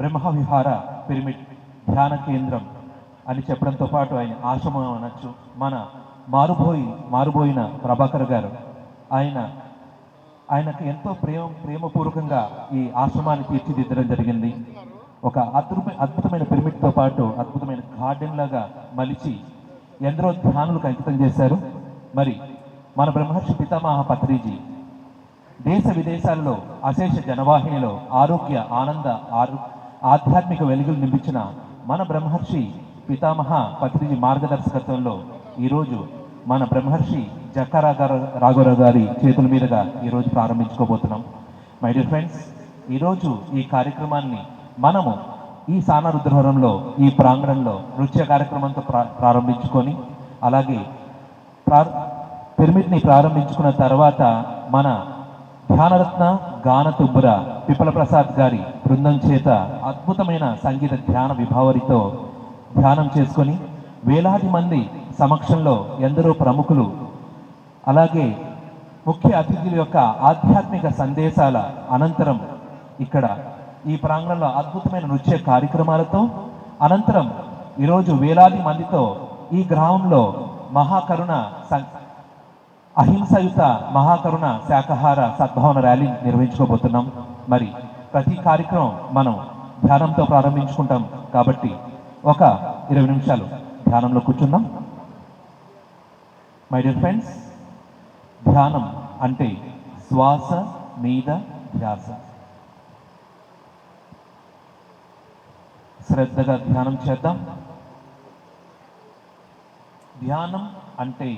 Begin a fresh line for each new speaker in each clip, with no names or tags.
బ్రహ్మవిహార pyramid ధ్యాన కేంద్రం అని చెప్పడంతో పాటు ఆయన ఆశ్రమం అనొచ్చు. మన మారుబోయిన ప్రభాకర్ గారు ఆయనకు ఎంతో ప్రేమపూర్వకంగా ఈ ఆశ్రమాన్ని తీర్చిదిద్దడం జరిగింది. ఒక అద్భుతమైన పిరమిడ్తో పాటు అద్భుతమైన గార్డెన్ లాగా మలిచి ఎందరో ధ్యానులకు అంకితం చేశారు. మరి మన బ్రహ్మర్షి పితామహ పత్రిజీ దేశ విదేశాల్లో అశేష జనవాహినిలో ఆరోగ్య ఆనంద ఆధ్యాత్మిక వెలుగులు నింపించిన మన బ్రహ్మర్షి పితామహ పత్రిజీ మార్గదర్శకత్వంలో ఈరోజు మన బ్రహ్మర్షి జక్కా రాఘవరావు గారి చేతుల మీదుగా ఈరోజు ప్రారంభించుకోబోతున్నాం. మై డియర్ ఫ్రెండ్స్, ఈరోజు ఈ కార్యక్రమాన్ని మనము ఈ సానరుద్రవరంలో ఈ ప్రాంగణంలో నృత్య కార్యక్రమంతో ప్రారంభించుకొని అలాగే పిరమిడ్ని ప్రారంభించుకున్న తర్వాత మన ధ్యానరత్న గాన తుబ్బుర పిప్పల ప్రసాద్ గారి బృందం చేత అద్భుతమైన సంగీత ధ్యాన విభావరితో ధ్యానం చేసుకొని వేలాది మంది సమక్షంలో ఎందరో ప్రముఖులు అలాగే ముఖ్య అతిథుల యొక్క ఆధ్యాత్మిక సందేశాల అనంతరం ఇక్కడ ఈ ప్రాంగణంలో అద్భుతమైన నృత్య కార్యక్రమాలతో అనంతరం ఈరోజు వేలాది మందితో ఈ గ్రామంలో అహింసయుత మహాకరుణ శాకాహార సద్భావన ర్యాలీ నిర్వహించుకోబోతున్నాం. మరి ప్రతి కార్యక్రమం మనం ధ్యానంతో ప్రారంభించుకుంటాం కాబట్టి ఒక 20 నిమిషాలు ధ్యానంలో కూర్చుందాం. మై డియర్ ఫ్రెండ్స్, ధ్యానం అంటే శ్వాస మీద ధ్యాస. శ్రద్ధగా ధ్యానం చేద్దాం. ధ్యానం అంటే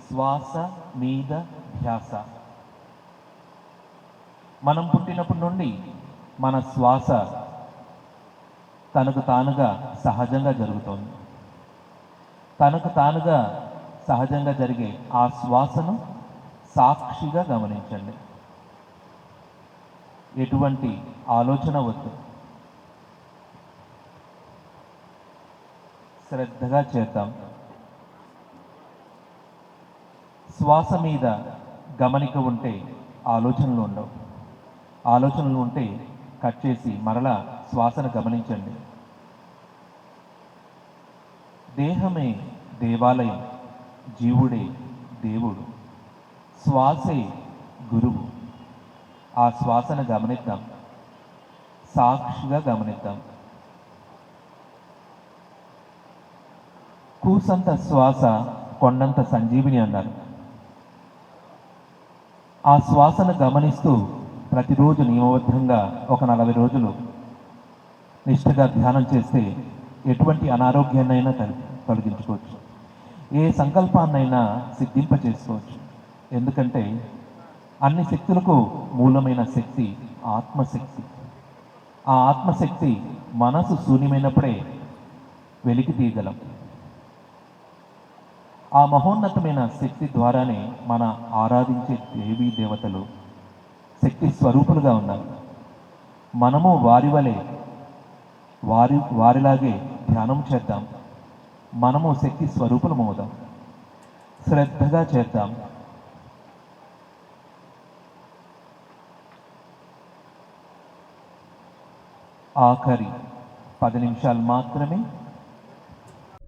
శ్వాస మీద ధ్యాస. మనం పుట్టినప్పటి నుండి మన శ్వాస తనకు తానుగా సహజంగా జరుగుతోంది. తనకు తానుగా సహజంగా జరిగే ఆ శ్వాసను సాక్షిగా గమనించండి. ఎటువంటి ఆలోచన వద్దు. శ్రద్ధగా చేద్దాం. శ్వాస మీద గమనిక ఉంటే ఆలోచనలు ఉండవు. ఆలోచనలు ఉంటే కట్ చేసి మరలా శ్వాసను గమనించండి. దేహమే దేవాలయం, జీవుడే దేవుడు, శ్వాసే గురువు. ఆ శ్వాసను గమనిద్దాం, సాక్షిగా గమనిద్దాం. కూసంత శ్వాస కొండంత సంజీవిని అన్నారు. ఆ శ్వాసను గమనిస్తూ ప్రతిరోజు నియమబద్ధంగా ఒక 40 రోజులు నిష్ఠగా ధ్యానం చేస్తే ఎటువంటి అనారోగ్యాన్నైనా తొలగించుకోవచ్చు. ఏ సంకల్పాన్నైనా సిద్ధింపచేసుకోవచ్చు. ఎందుకంటే అన్ని శక్తులకు మూలమైన శక్తి ఆత్మశక్తి. ఆ ఆత్మశక్తి మనసు శూన్యమైనప్పుడే వెలికి తీయగలం. ఆ మహోన్నతమైన శక్తి ద్వారానే మన ఆరాధించే దేవీ దేవతలు శక్తి స్వరూపులుగా ఉన్నారు. మనము వారిలాగే ధ్యానం చేద్దాం. మనము శక్తి స్వరూపులమవుదాం. శ్రద్ధగా చేద్దాం. ఆఖరి 10 నిమిషాలు మాత్రమే.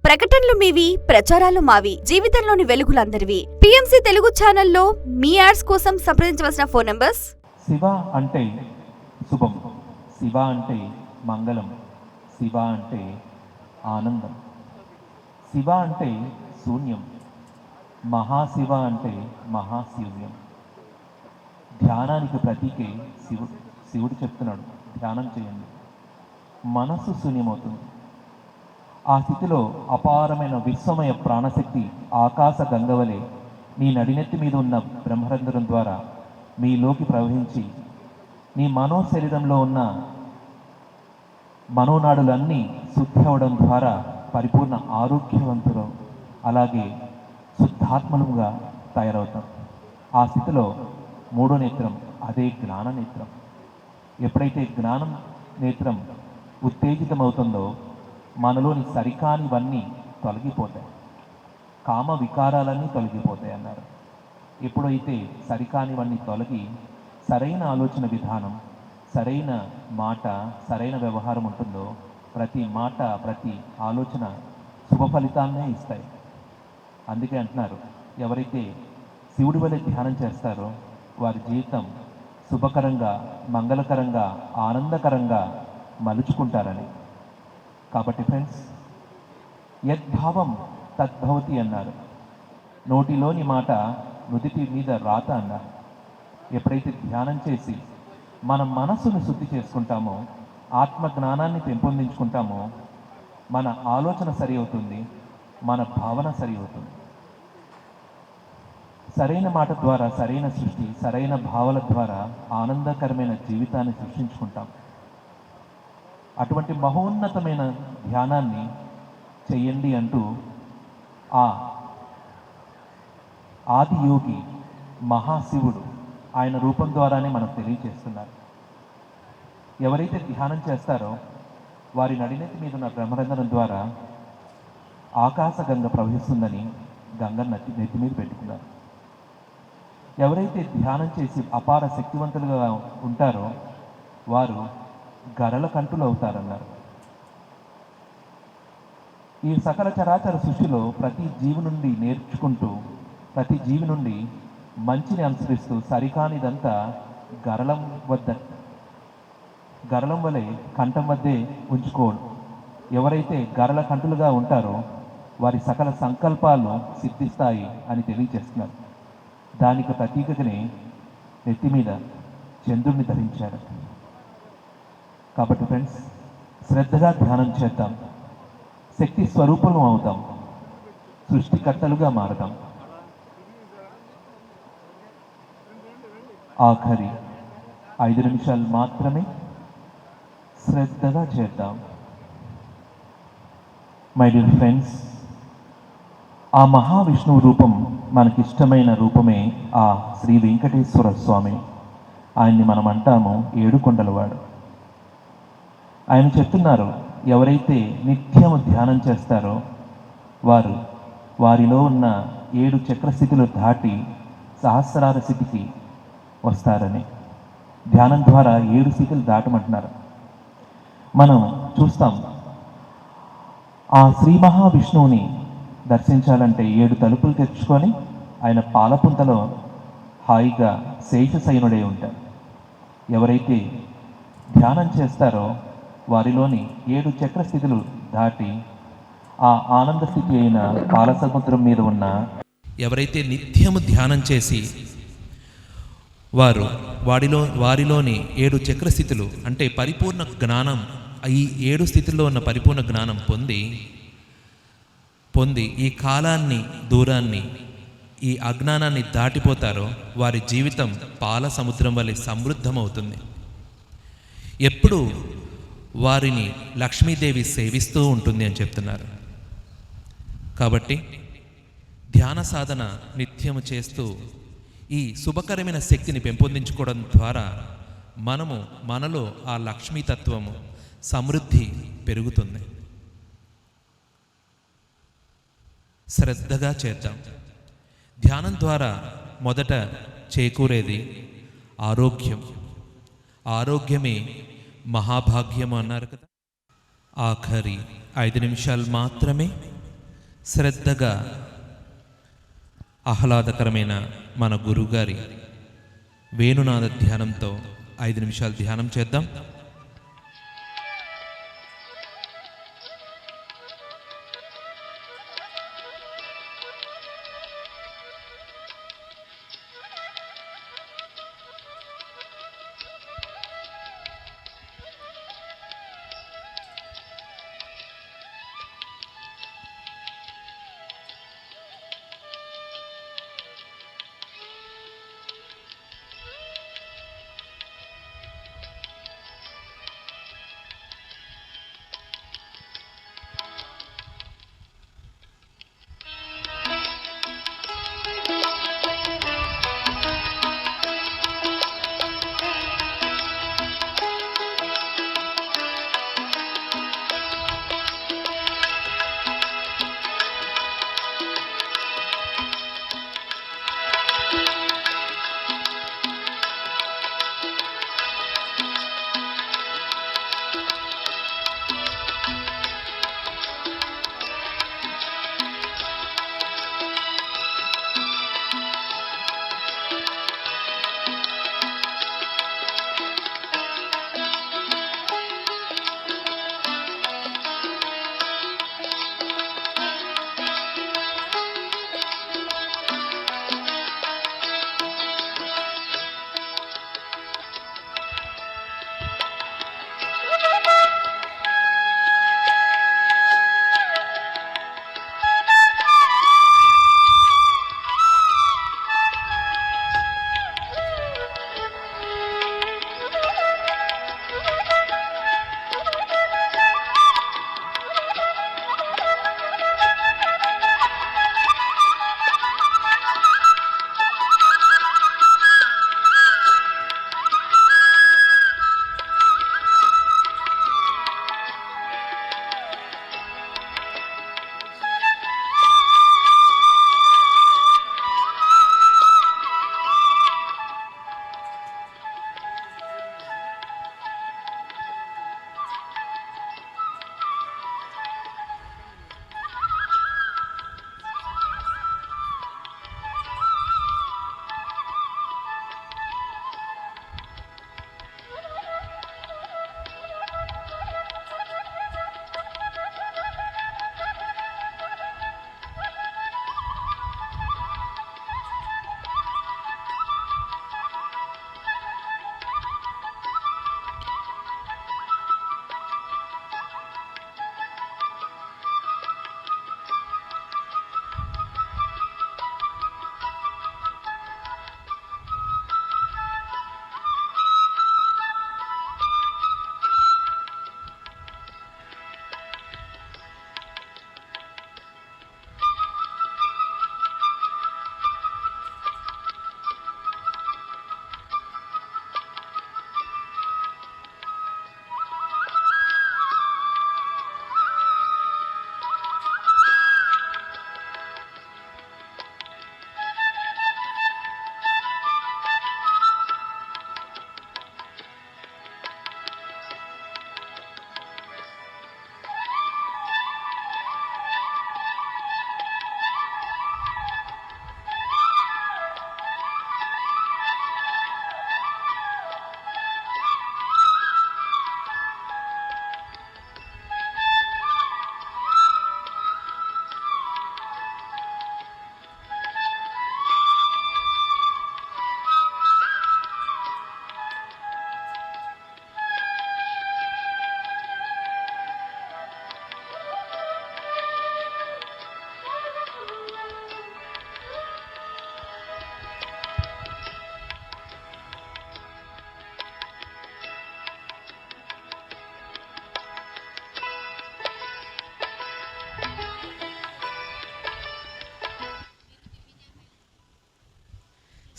ప్రకటనలు మీవి, ప్రచారాలు మావి. జీవితంలోని వెలుగులందరివి. పిఎంసి తెలుగు ఛానల్లో మీ యాడ్స్ కోసం సంప్రదించవలసిన ఫోన్ నంబర్స్.
శివ అంటే శుభం, శివ అంటే మంగళం, శివ అంటే ఆనందం, శివ అంటే శూన్యం, మహాశివ అంటే మహాశూన్యం. ధ్యానానికి ప్రతీకే శివుడు చెప్తున్నాడు, ధ్యానం చేయండి. మనస్సు శూన్యమవుతుంది. ఆ స్థితిలో అపారమైన విశ్వమయ ప్రాణశక్తి ఆకాశ గంగవలే నీ నడినెత్తి మీద ఉన్న బ్రహ్మరంధ్రం ద్వారా మీలోకి ప్రవహించి నీ మనోశరీరంలో ఉన్న మనోనాడులన్నీ శుద్ధి అవడం ద్వారా పరిపూర్ణ ఆరోగ్యవంతులు అలాగే శుద్ధాత్మలుగా తయారవుతాం. ఆ స్థితిలో 3వ నేత్రం అదే జ్ఞాన నేత్రం. ఎప్పుడైతే జ్ఞానం నేత్రం ఉత్తేజితమవుతుందో మనలోని సరికానివన్నీ తొలగిపోతాయి. కామ వికారాలన్నీ తొలగిపోతాయి అన్నారు. ఎప్పుడైతే సరికానివన్నీ తొలగి సరైన ఆలోచన విధానం, సరైన మాట, సరైన వ్యవహారం ఉంటుందో ప్రతి మాట, ప్రతి ఆలోచన శుభ ఫలితాలనే ఇస్తాయి. అందుకే అంటున్నారు, ఎవరైతే శివుడి వలె ధ్యానం చేస్తారో వారి జీవితం శుభకరంగా, మంగళకరంగా, ఆనందకరంగా మలుచుకుంటారని. కాబట్టి ఫ్రెండ్స్, యద్భావం తద్భవతి అన్నారు. నోటిలోని మాట నుదిటి మీద రాత అన్నారు. ఎప్పుడైతే ధ్యానం చేసి మన మనసును శుద్ధి చేసుకుంటామో, ఆత్మ జ్ఞానాన్ని పెంపొందించుకుంటామో, మన ఆలోచన సరి అవుతుంది, మన భావన సరి అవుతుంది. సరైన మాట ద్వారా సరైన సృష్టి, సరైన భావాల ద్వారా ఆనందకరమైన జీవితాన్ని సృష్టించుకుంటాం. అటువంటి మహోన్నతమైన ధ్యానాన్ని చెయ్యండి అంటూ ఆ ఆది యోగి మహాశివుడు ఆయన రూపం ద్వారానే మనకు తెలియజేస్తున్నారు. ఎవరైతే ధ్యానం చేస్తారో వారి నడినెత్తి మీద ఉన్న బ్రహ్మరంధ్రం ద్వారా ఆకాశగంగ ప్రవహిస్తుందని గంగ నెత్తి మీద పెట్టుకున్నారు. ఎవరైతే ధ్యానం చేసి అపార శక్తివంతులుగా ఉంటారో వారు గరల కంటులు అవుతారన్నారు. ఈ సకల చరాచర సృష్టిలో ప్రతి జీవి నుండి నేర్చుకుంటూ, ప్రతి జీవి నుండి మంచిని అనుసరిస్తూ సరికానిదంతా గరళం వలె కంఠం వద్దే ఉంచుకోడు. ఎవరైతే గరళ కంటులుగా ఉంటారో వారి సకల సంకల్పాలు సిద్ధిస్తాయి అని తెలియజేస్తున్నారు. దానికి ప్రతీకగానే నెత్తి మీద చంద్రుడిని ధరించారు. కాబట్టి ఫ్రెండ్స్, శ్రద్ధగా ధ్యానం చేద్దాం, శక్తి స్వరూపం అవుతాం, సృష్టికర్తలుగా మారదాం. ఆఖరి 5 నిమిషాలు మాత్రమే శ్రద్ధగా చేద్దాం. మై డియర్ ఫ్రెండ్స్, ఆ మహావిష్ణువు రూపం మనకిష్టమైన రూపమే ఆ శ్రీ వెంకటేశ్వర స్వామి. ఆయన్ని మనం అంటాము ఏడుకొండలవాడు. ఆయన చెప్తున్నారు, ఎవరైతే నిత్యము ధ్యానం చేస్తారో వారిలో ఉన్న 7 చక్రస్థితులు దాటి సహస్రార స్థితికి వస్తారని. ధ్యానం ద్వారా 7 స్థితులు దాటమంటున్నారు. మనం చూస్తాం, ఆ శ్రీ మహావిష్ణువుని దర్శించాలంటే 7 తలుపులు తెచ్చుకొని ఆయన పాలపుంతలో హాయిగా శేషశయనుడై ఉంటారు. ఎవరైతే ధ్యానం చేస్తారో వారిలోని 7 చక్రస్థితులు దాటి ఆ ఆనంద స్థితి అయిన పాలసముద్రం మీద ఉన్న
ఎవరైతే నిత్యము ధ్యానం చేసి వారిలోని 7 చక్రస్థితులు అంటే పరిపూర్ణ జ్ఞానం, ఈ 7 స్థితుల్లో ఉన్న పరిపూర్ణ జ్ఞానం పొంది ఈ కాలాన్ని, దూరాన్ని, ఈ అజ్ఞానాన్ని దాటిపోతారో వారి జీవితం పాల సముద్రం వలె సమృద్ధమవుతుంది. ఎప్పుడు వారిని లక్ష్మీదేవి సేవిస్తూ ఉంటుంది అని చెప్తున్నారు. కాబట్టి ధ్యాన సాధన నిత్యము చేస్తూ ఈ శుభకరమైన శక్తిని పెంపొందించుకోవడం ద్వారా మనలో ఆ లక్ష్మీతత్వము, సమృద్ధి పెరుగుతుంది. శ్రద్ధగా చేద్దాం. ధ్యానం ద్వారా మొదట చేకూరేది ఆరోగ్యం. ఆరోగ్యమే మహాభాగ్యము అన్నారు కదా. ఆఖరి 5 నిమిషాలు మాత్రమే శ్రద్ధగా ఆహ్లాదకరమైన మన గురుగారి వేణునాద ధ్యానంతో 5 నిమిషాలు ధ్యానం చేద్దాం.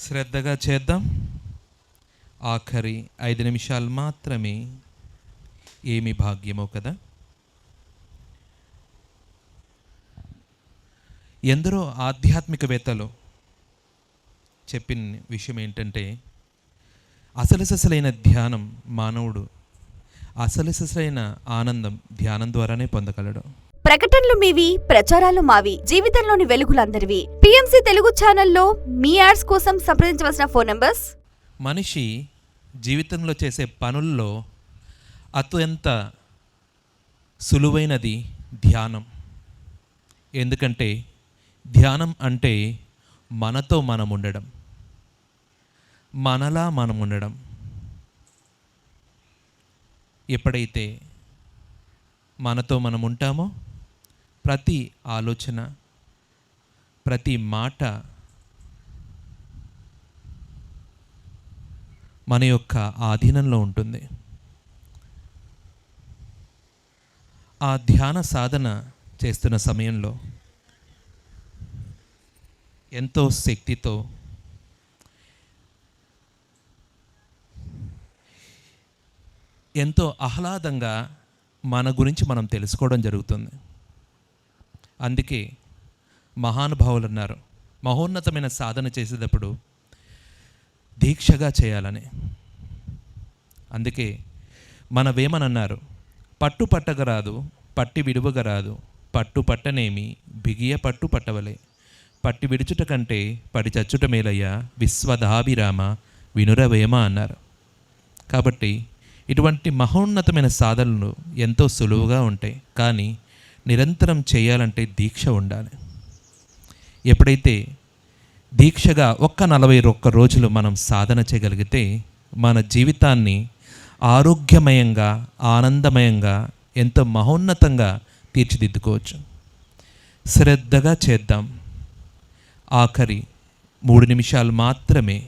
శ్రద్ధగా చేద్దాం. ఆఖరి 5 నిమిషాలు మాత్రమే. ఏమి భాగ్యమో కదా. ఎందరో ఆధ్యాత్మికవేత్తలు చెప్పిన విషయం ఏంటంటే, అసలైన ధ్యానం మానవుడు అసలైన ఆనందం ధ్యానం ద్వారానే పొందగలడు.
ప్రకటనలు మీవి, ప్రచారాలు మావి. జీవితంలోని వెలుగులందరివి. పిఎంసి తెలుగు ఛానల్లో మీ యాడ్స్ కోసం సంప్రదించవలసిన ఫోన్ నంబర్స్.
మనిషి జీవితంలో చేసే పనుల్లో అత్యంత సులువైనది ధ్యానం. ఎందుకంటే ధ్యానం అంటే మనతో మనం ఉండడం, మనలా మనం ఉండడం. ఎప్పుడైతే మనతో మనం ఉంటామో ప్రతి ఆలోచన, ప్రతి మాట మన యొక్క ఆధీనంలో ఉంటుంది. ఆ ధ్యాన సాధన చేస్తున్న సమయంలో ఎంతో శక్తితో, ఎంతో ఆహ్లాదంగా మన గురించి మనం తెలుసుకోవడం జరుగుతుంది. అందుకే మహానుభావులు అన్నారు, మహోన్నతమైన సాధన చేసేటప్పుడు దీక్షగా చేయాలని. అందుకే మనవేమనన్నారు, పట్టు పట్టగరాదు, పట్టి విడువగరాదు, పట్టు పట్టనేమి బిగియ పట్టు పట్టవలే, పట్టి విడుచుట కంటే పడి చచ్చుట మేలయ్యా, విశ్వదాభిరామ వినురవేమ అన్నారు. కాబట్టి ఇటువంటి మహోన్నతమైన సాధనలు ఎంతో సులువుగా ఉంటాయి, కానీ నిరంతరం చేయాలంటే దీక్ష ఉండాలి. ఎప్పుడైతే దీక్షగా 41 రోజులు మనం సాధన చేయగలిగితే మన జీవితాన్ని ఆరోగ్యమయంగా, ఆనందమయంగా, ఎంతో మహోన్నతంగా తీర్చిదిద్దుకోవచ్చు. శ్రద్ధగా చేద్దాం. ఆఖరి 3 నిమిషాలు మాత్రమే.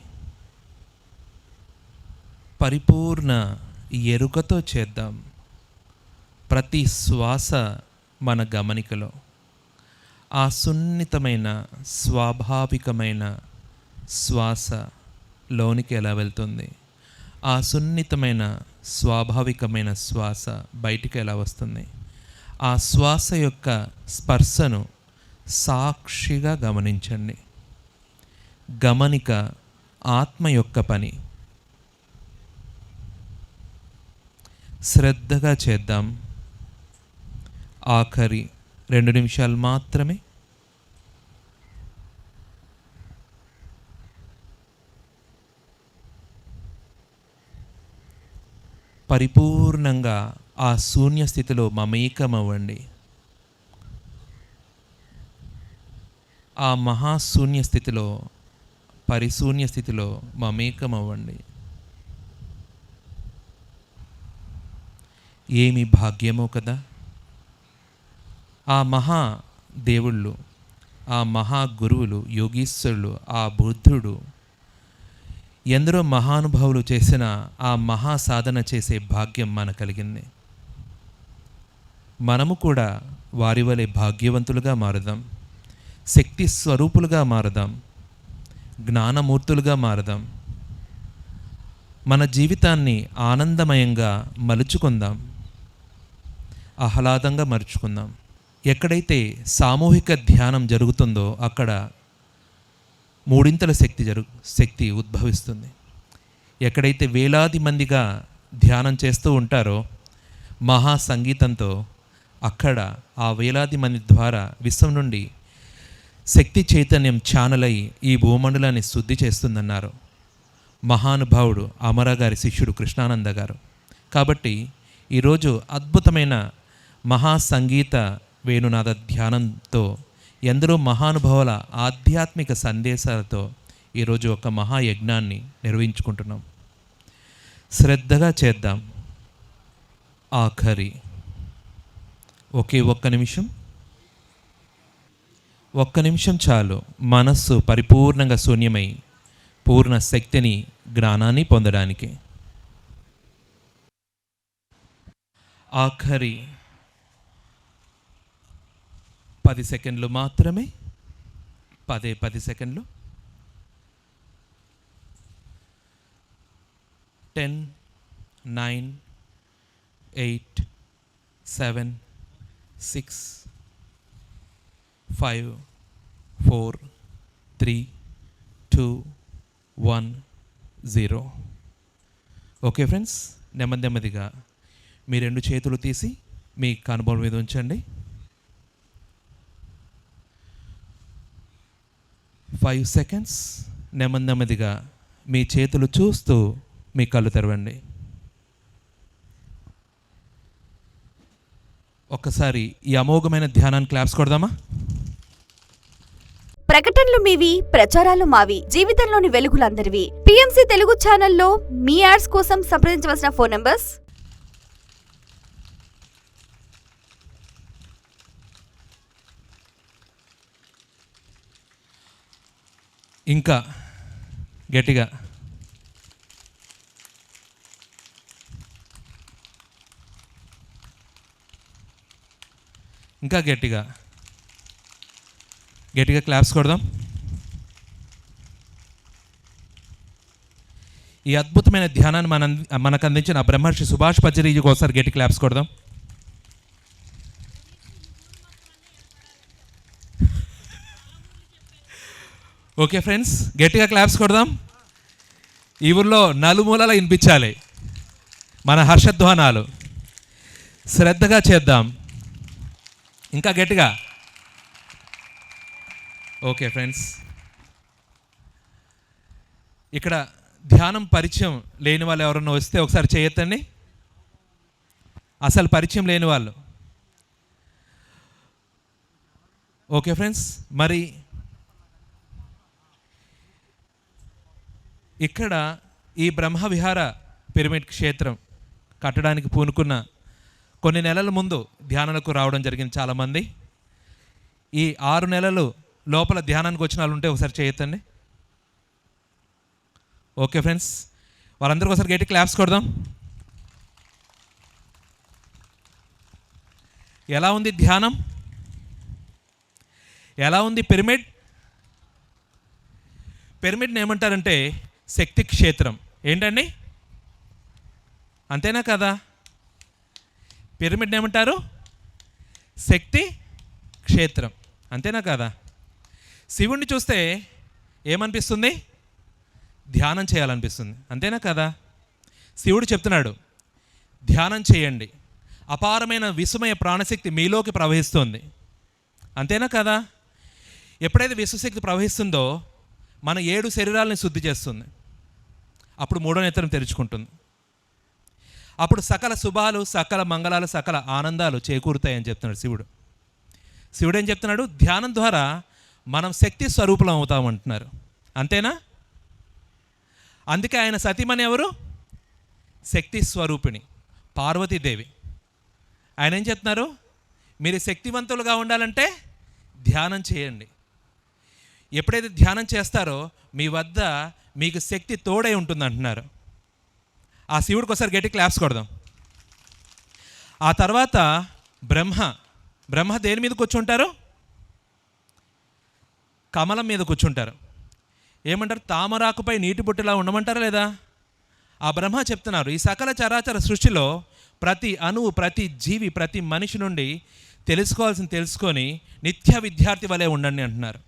పరిపూర్ణ ఎరుకతో చేద్దాం. ప్రతి శ్వాస మన గమనికలో ఆ సున్నితమైన స్వాభావికమైన శ్వాస లోనికి ఎలా వెళ్తుంది, ఆ సున్నితమైన స్వాభావికమైన శ్వాస బయటికి ఎలా వస్తుంది, ఆ శ్వాస యొక్క స్పర్శను సాక్షిగా గమనించండి. గమనిక ఆత్మ యొక్క పని. శ్రద్ధగా చేద్దాం. ఆఖరి 2 నిమిషాలు మాత్రమే. పరిపూర్ణంగా ఆ శూన్య స్థితిలో మమేకమవ్వండి. ఆ మహాశూన్య స్థితిలో, పరిశూన్య స్థితిలో మమేకమవ్వండి. ఏమి భాగ్యమో కదా. ఆ మహా దేవుళ్ళు, ఆ మహా గురువులు, యోగీశ్వరులు, ఆ బుద్ధుడు, ఎందరో మహానుభావులు చేసిన ఆ మహా సాధన చేసే భాగ్యం మనకు కలిగింది. మనము కూడా వారి వలె భాగ్యవంతులుగా మారుదాం, శక్తి స్వరూపులుగా మారుదాం, జ్ఞానమూర్తులుగా మారుదాం. మన జీవితాన్ని ఆనందమయంగా మలుచుకుందాం, ఆహ్లాదంగా మలుచుకుందాం. ఎక్కడైతే సామూహిక ధ్యానం జరుగుతుందో అక్కడ 3 శక్తి ఉద్భవిస్తుంది. ఎక్కడైతే వేలాది మందిగా ధ్యానం చేస్తూ ఉంటారో మహా సంగీతంతో, అక్కడ ఆ వేలాది మంది ద్వారా విశ్వం నుండి శక్తి చైతన్యం ఛానల్ అయి ఈ భూమండలాన్ని శుద్ధి చేస్తుందన్నారు మహానుభావుడు అమర గారి శిష్యుడు కృష్ణానంద గారు. కాబట్టి ఈరోజు అద్భుతమైన మహాసంగీత వేణునాద ధ్యానంతో, ఎందరో మహానుభావుల ఆధ్యాత్మిక సందేశాలతో ఈరోజు ఒక మహాయజ్ఞాన్ని నిర్వహించుకుంటున్నాం. శ్రద్ధగా చేద్దాం. ఆఖరి ఒక్క నిమిషం. 1 నిమిషం చాలు. మనస్సు పరిపూర్ణంగా శూన్యమై పూర్ణ శక్తిని, జ్ఞానాన్ని పొందడానికి. ఆఖరి 10 సెకండ్లు మాత్రమే. 10 సెకండ్లు. 10, 9, 8, 7, 6, 5, 4, 3, 2, 1, 0. ఓకే ఫ్రెండ్స్, నెమ్మదిగా మీ 2 చేతులు తీసి మీ కనుబొమ్మ మీద ఉంచండి. 5 seconds నెమ్మదిగా మీ చేతులు చూస్తూ మీ కళ్ళు తెరవండి. ఒక్కసారి ఈ అమోఘమైన ధ్యానాన్ని క్లాప్స్ కొడదామా?
ప్రకటనలు మీవి, ప్రచారాలు మావి, జీవితంలోని వెలుగులందరివి. పిఎంసి తెలుగు ఛానల్లో మీ యాడ్స్ కోసం సంప్రదించవలసిన ఫోన్ నంబర్స్.
ఇంకా గట్టిగా క్లాప్స్ కొడదాం. ఈ అద్భుతమైన ధ్యానాన్ని మనకు అందించిన బ్రహ్మర్షి సుభాష్ పచ్చరీజీకి ఒకసారి గట్టి క్లాప్స్ కొడదాం. ఓకే ఫ్రెండ్స్, గట్టిగా క్లాప్స్ కొడదాం. ఈ ఊళ్ళో నలుమూలలా వినిపించాలి మన హర్షధ్వానాలు. శ్రద్ధగా చేద్దాం, ఇంకా గట్టిగా. ఓకే ఫ్రెండ్స్, ఇక్కడ ధ్యానం పరిచయం లేని వాళ్ళు ఎవరన్నా వస్తే ఒకసారి చేయొద్దండి. అసలు పరిచయం లేని వాళ్ళు. ఓకే ఫ్రెండ్స్, మరి ఇక్కడ ఈ బ్రహ్మవిహార పిరమిడ్ క్షేత్రం కట్టడానికి పూనుకున్న కొన్ని నెలల ముందు ధ్యానాలకు రావడం జరిగింది చాలామంది. ఈ 6 నెలలు లోపల ధ్యానానికి వచ్చిన వాళ్ళు ఉంటే ఒకసారి చేయొద్దండి. ఓకే ఫ్రెండ్స్, వాళ్ళందరికీ ఒకసారి గట్టి క్లాప్స్ కొడదాం. ఎలా ఉంది ధ్యానం? ఎలా ఉంది పిరమిడ్? పిరమిడ్ని ఏమంటారంటే శక్తి క్షేత్రం. ఏంటండి, అంతేనా కదా? పిరమిడ్ని ఏమంటారు? శక్తి క్షేత్రం, అంతేనా కదా? శివుణ్ణి చూస్తే ఏమనిపిస్తుంది? ధ్యానం చేయాలనిపిస్తుంది, అంతేనా కదా? శివుడు చెప్తున్నాడు, ధ్యానం చేయండి, అపారమైన విసుమయ ప్రాణశక్తి మీలోకి ప్రవహిస్తుంది, అంతేనా కదా? ఎప్పుడైతే విశ్వశక్తి ప్రవహిస్తుందో మన 7 శరీరాలని శుద్ధి చేస్తుంది. అప్పుడు 3వ నేత్రం తెరుచుకుంటుంది. అప్పుడు సకల శుభాలు, సకల మంగళాలు, సకల ఆనందాలు చేకూరుతాయని చెప్తున్నాడు శివుడు. శివుడు ఏం చెప్తున్నాడు? ధ్యానం ద్వారా మనం శక్తి స్వరూపులం అవుతామంటున్నారు, అంతేనా? అందుకే ఆయన సతీమణి ఎవరు? శక్తి స్వరూపిణి పార్వతీదేవి. ఆయన ఏం చెప్తున్నారు? మీరు శక్తివంతులుగా ఉండాలంటే ధ్యానం చేయండి. ఎప్పుడైతే ధ్యానం చేస్తారో మీ వద్ద మీకు శక్తి తోడై ఉంటుంది అంటున్నారు. ఆ శివుడికి ఒకసారి గట్టి క్లాప్స్ కొడదాం. ఆ తర్వాత బ్రహ్మ దేని మీద కూర్చుంటారు? కమలం మీద కూర్చుంటారు. ఏమంటారు? తామరాకుపై నీటి బుట్టలా ఉండమంటారా లేదా? ఆ బ్రహ్మ చెప్తున్నారు, ఈ సకల చరాచర సృష్టిలో ప్రతి అణువు, ప్రతి జీవి, ప్రతి మనిషి నుండి తెలుసుకోవాల్సింది తెలుసుకొని నిత్య విద్యార్థి వలె ఉండండి అంటున్నారు.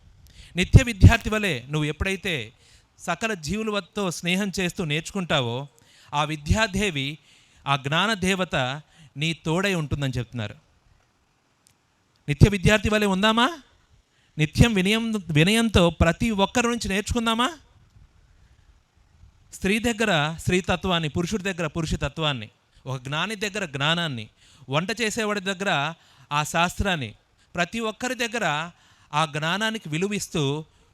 నిత్య విద్యార్థి వలె నువ్వు ఎప్పుడైతే సకల జీవులతో స్నేహం చేస్తూ నేర్చుకుంటావో ఆ విద్యాదేవి, ఆ జ్ఞానదేవత నీ తోడై ఉంటుందని చెప్తున్నారు. నిత్య విద్యార్థి వలె ఉందామా? నిత్యం వినయంతో ప్రతి ఒక్కరి నుంచి నేర్చుకుందామా? స్త్రీ దగ్గర స్త్రీతత్వాన్ని, పురుషుడి దగ్గర పురుషతత్వాన్ని, ఒక జ్ఞాని దగ్గర జ్ఞానాన్ని, వంట చేసేవాడి దగ్గర ఆ శాస్త్రాన్ని, ప్రతి ఒక్కరి దగ్గర ఆ జ్ఞానానికి విలువిస్తూ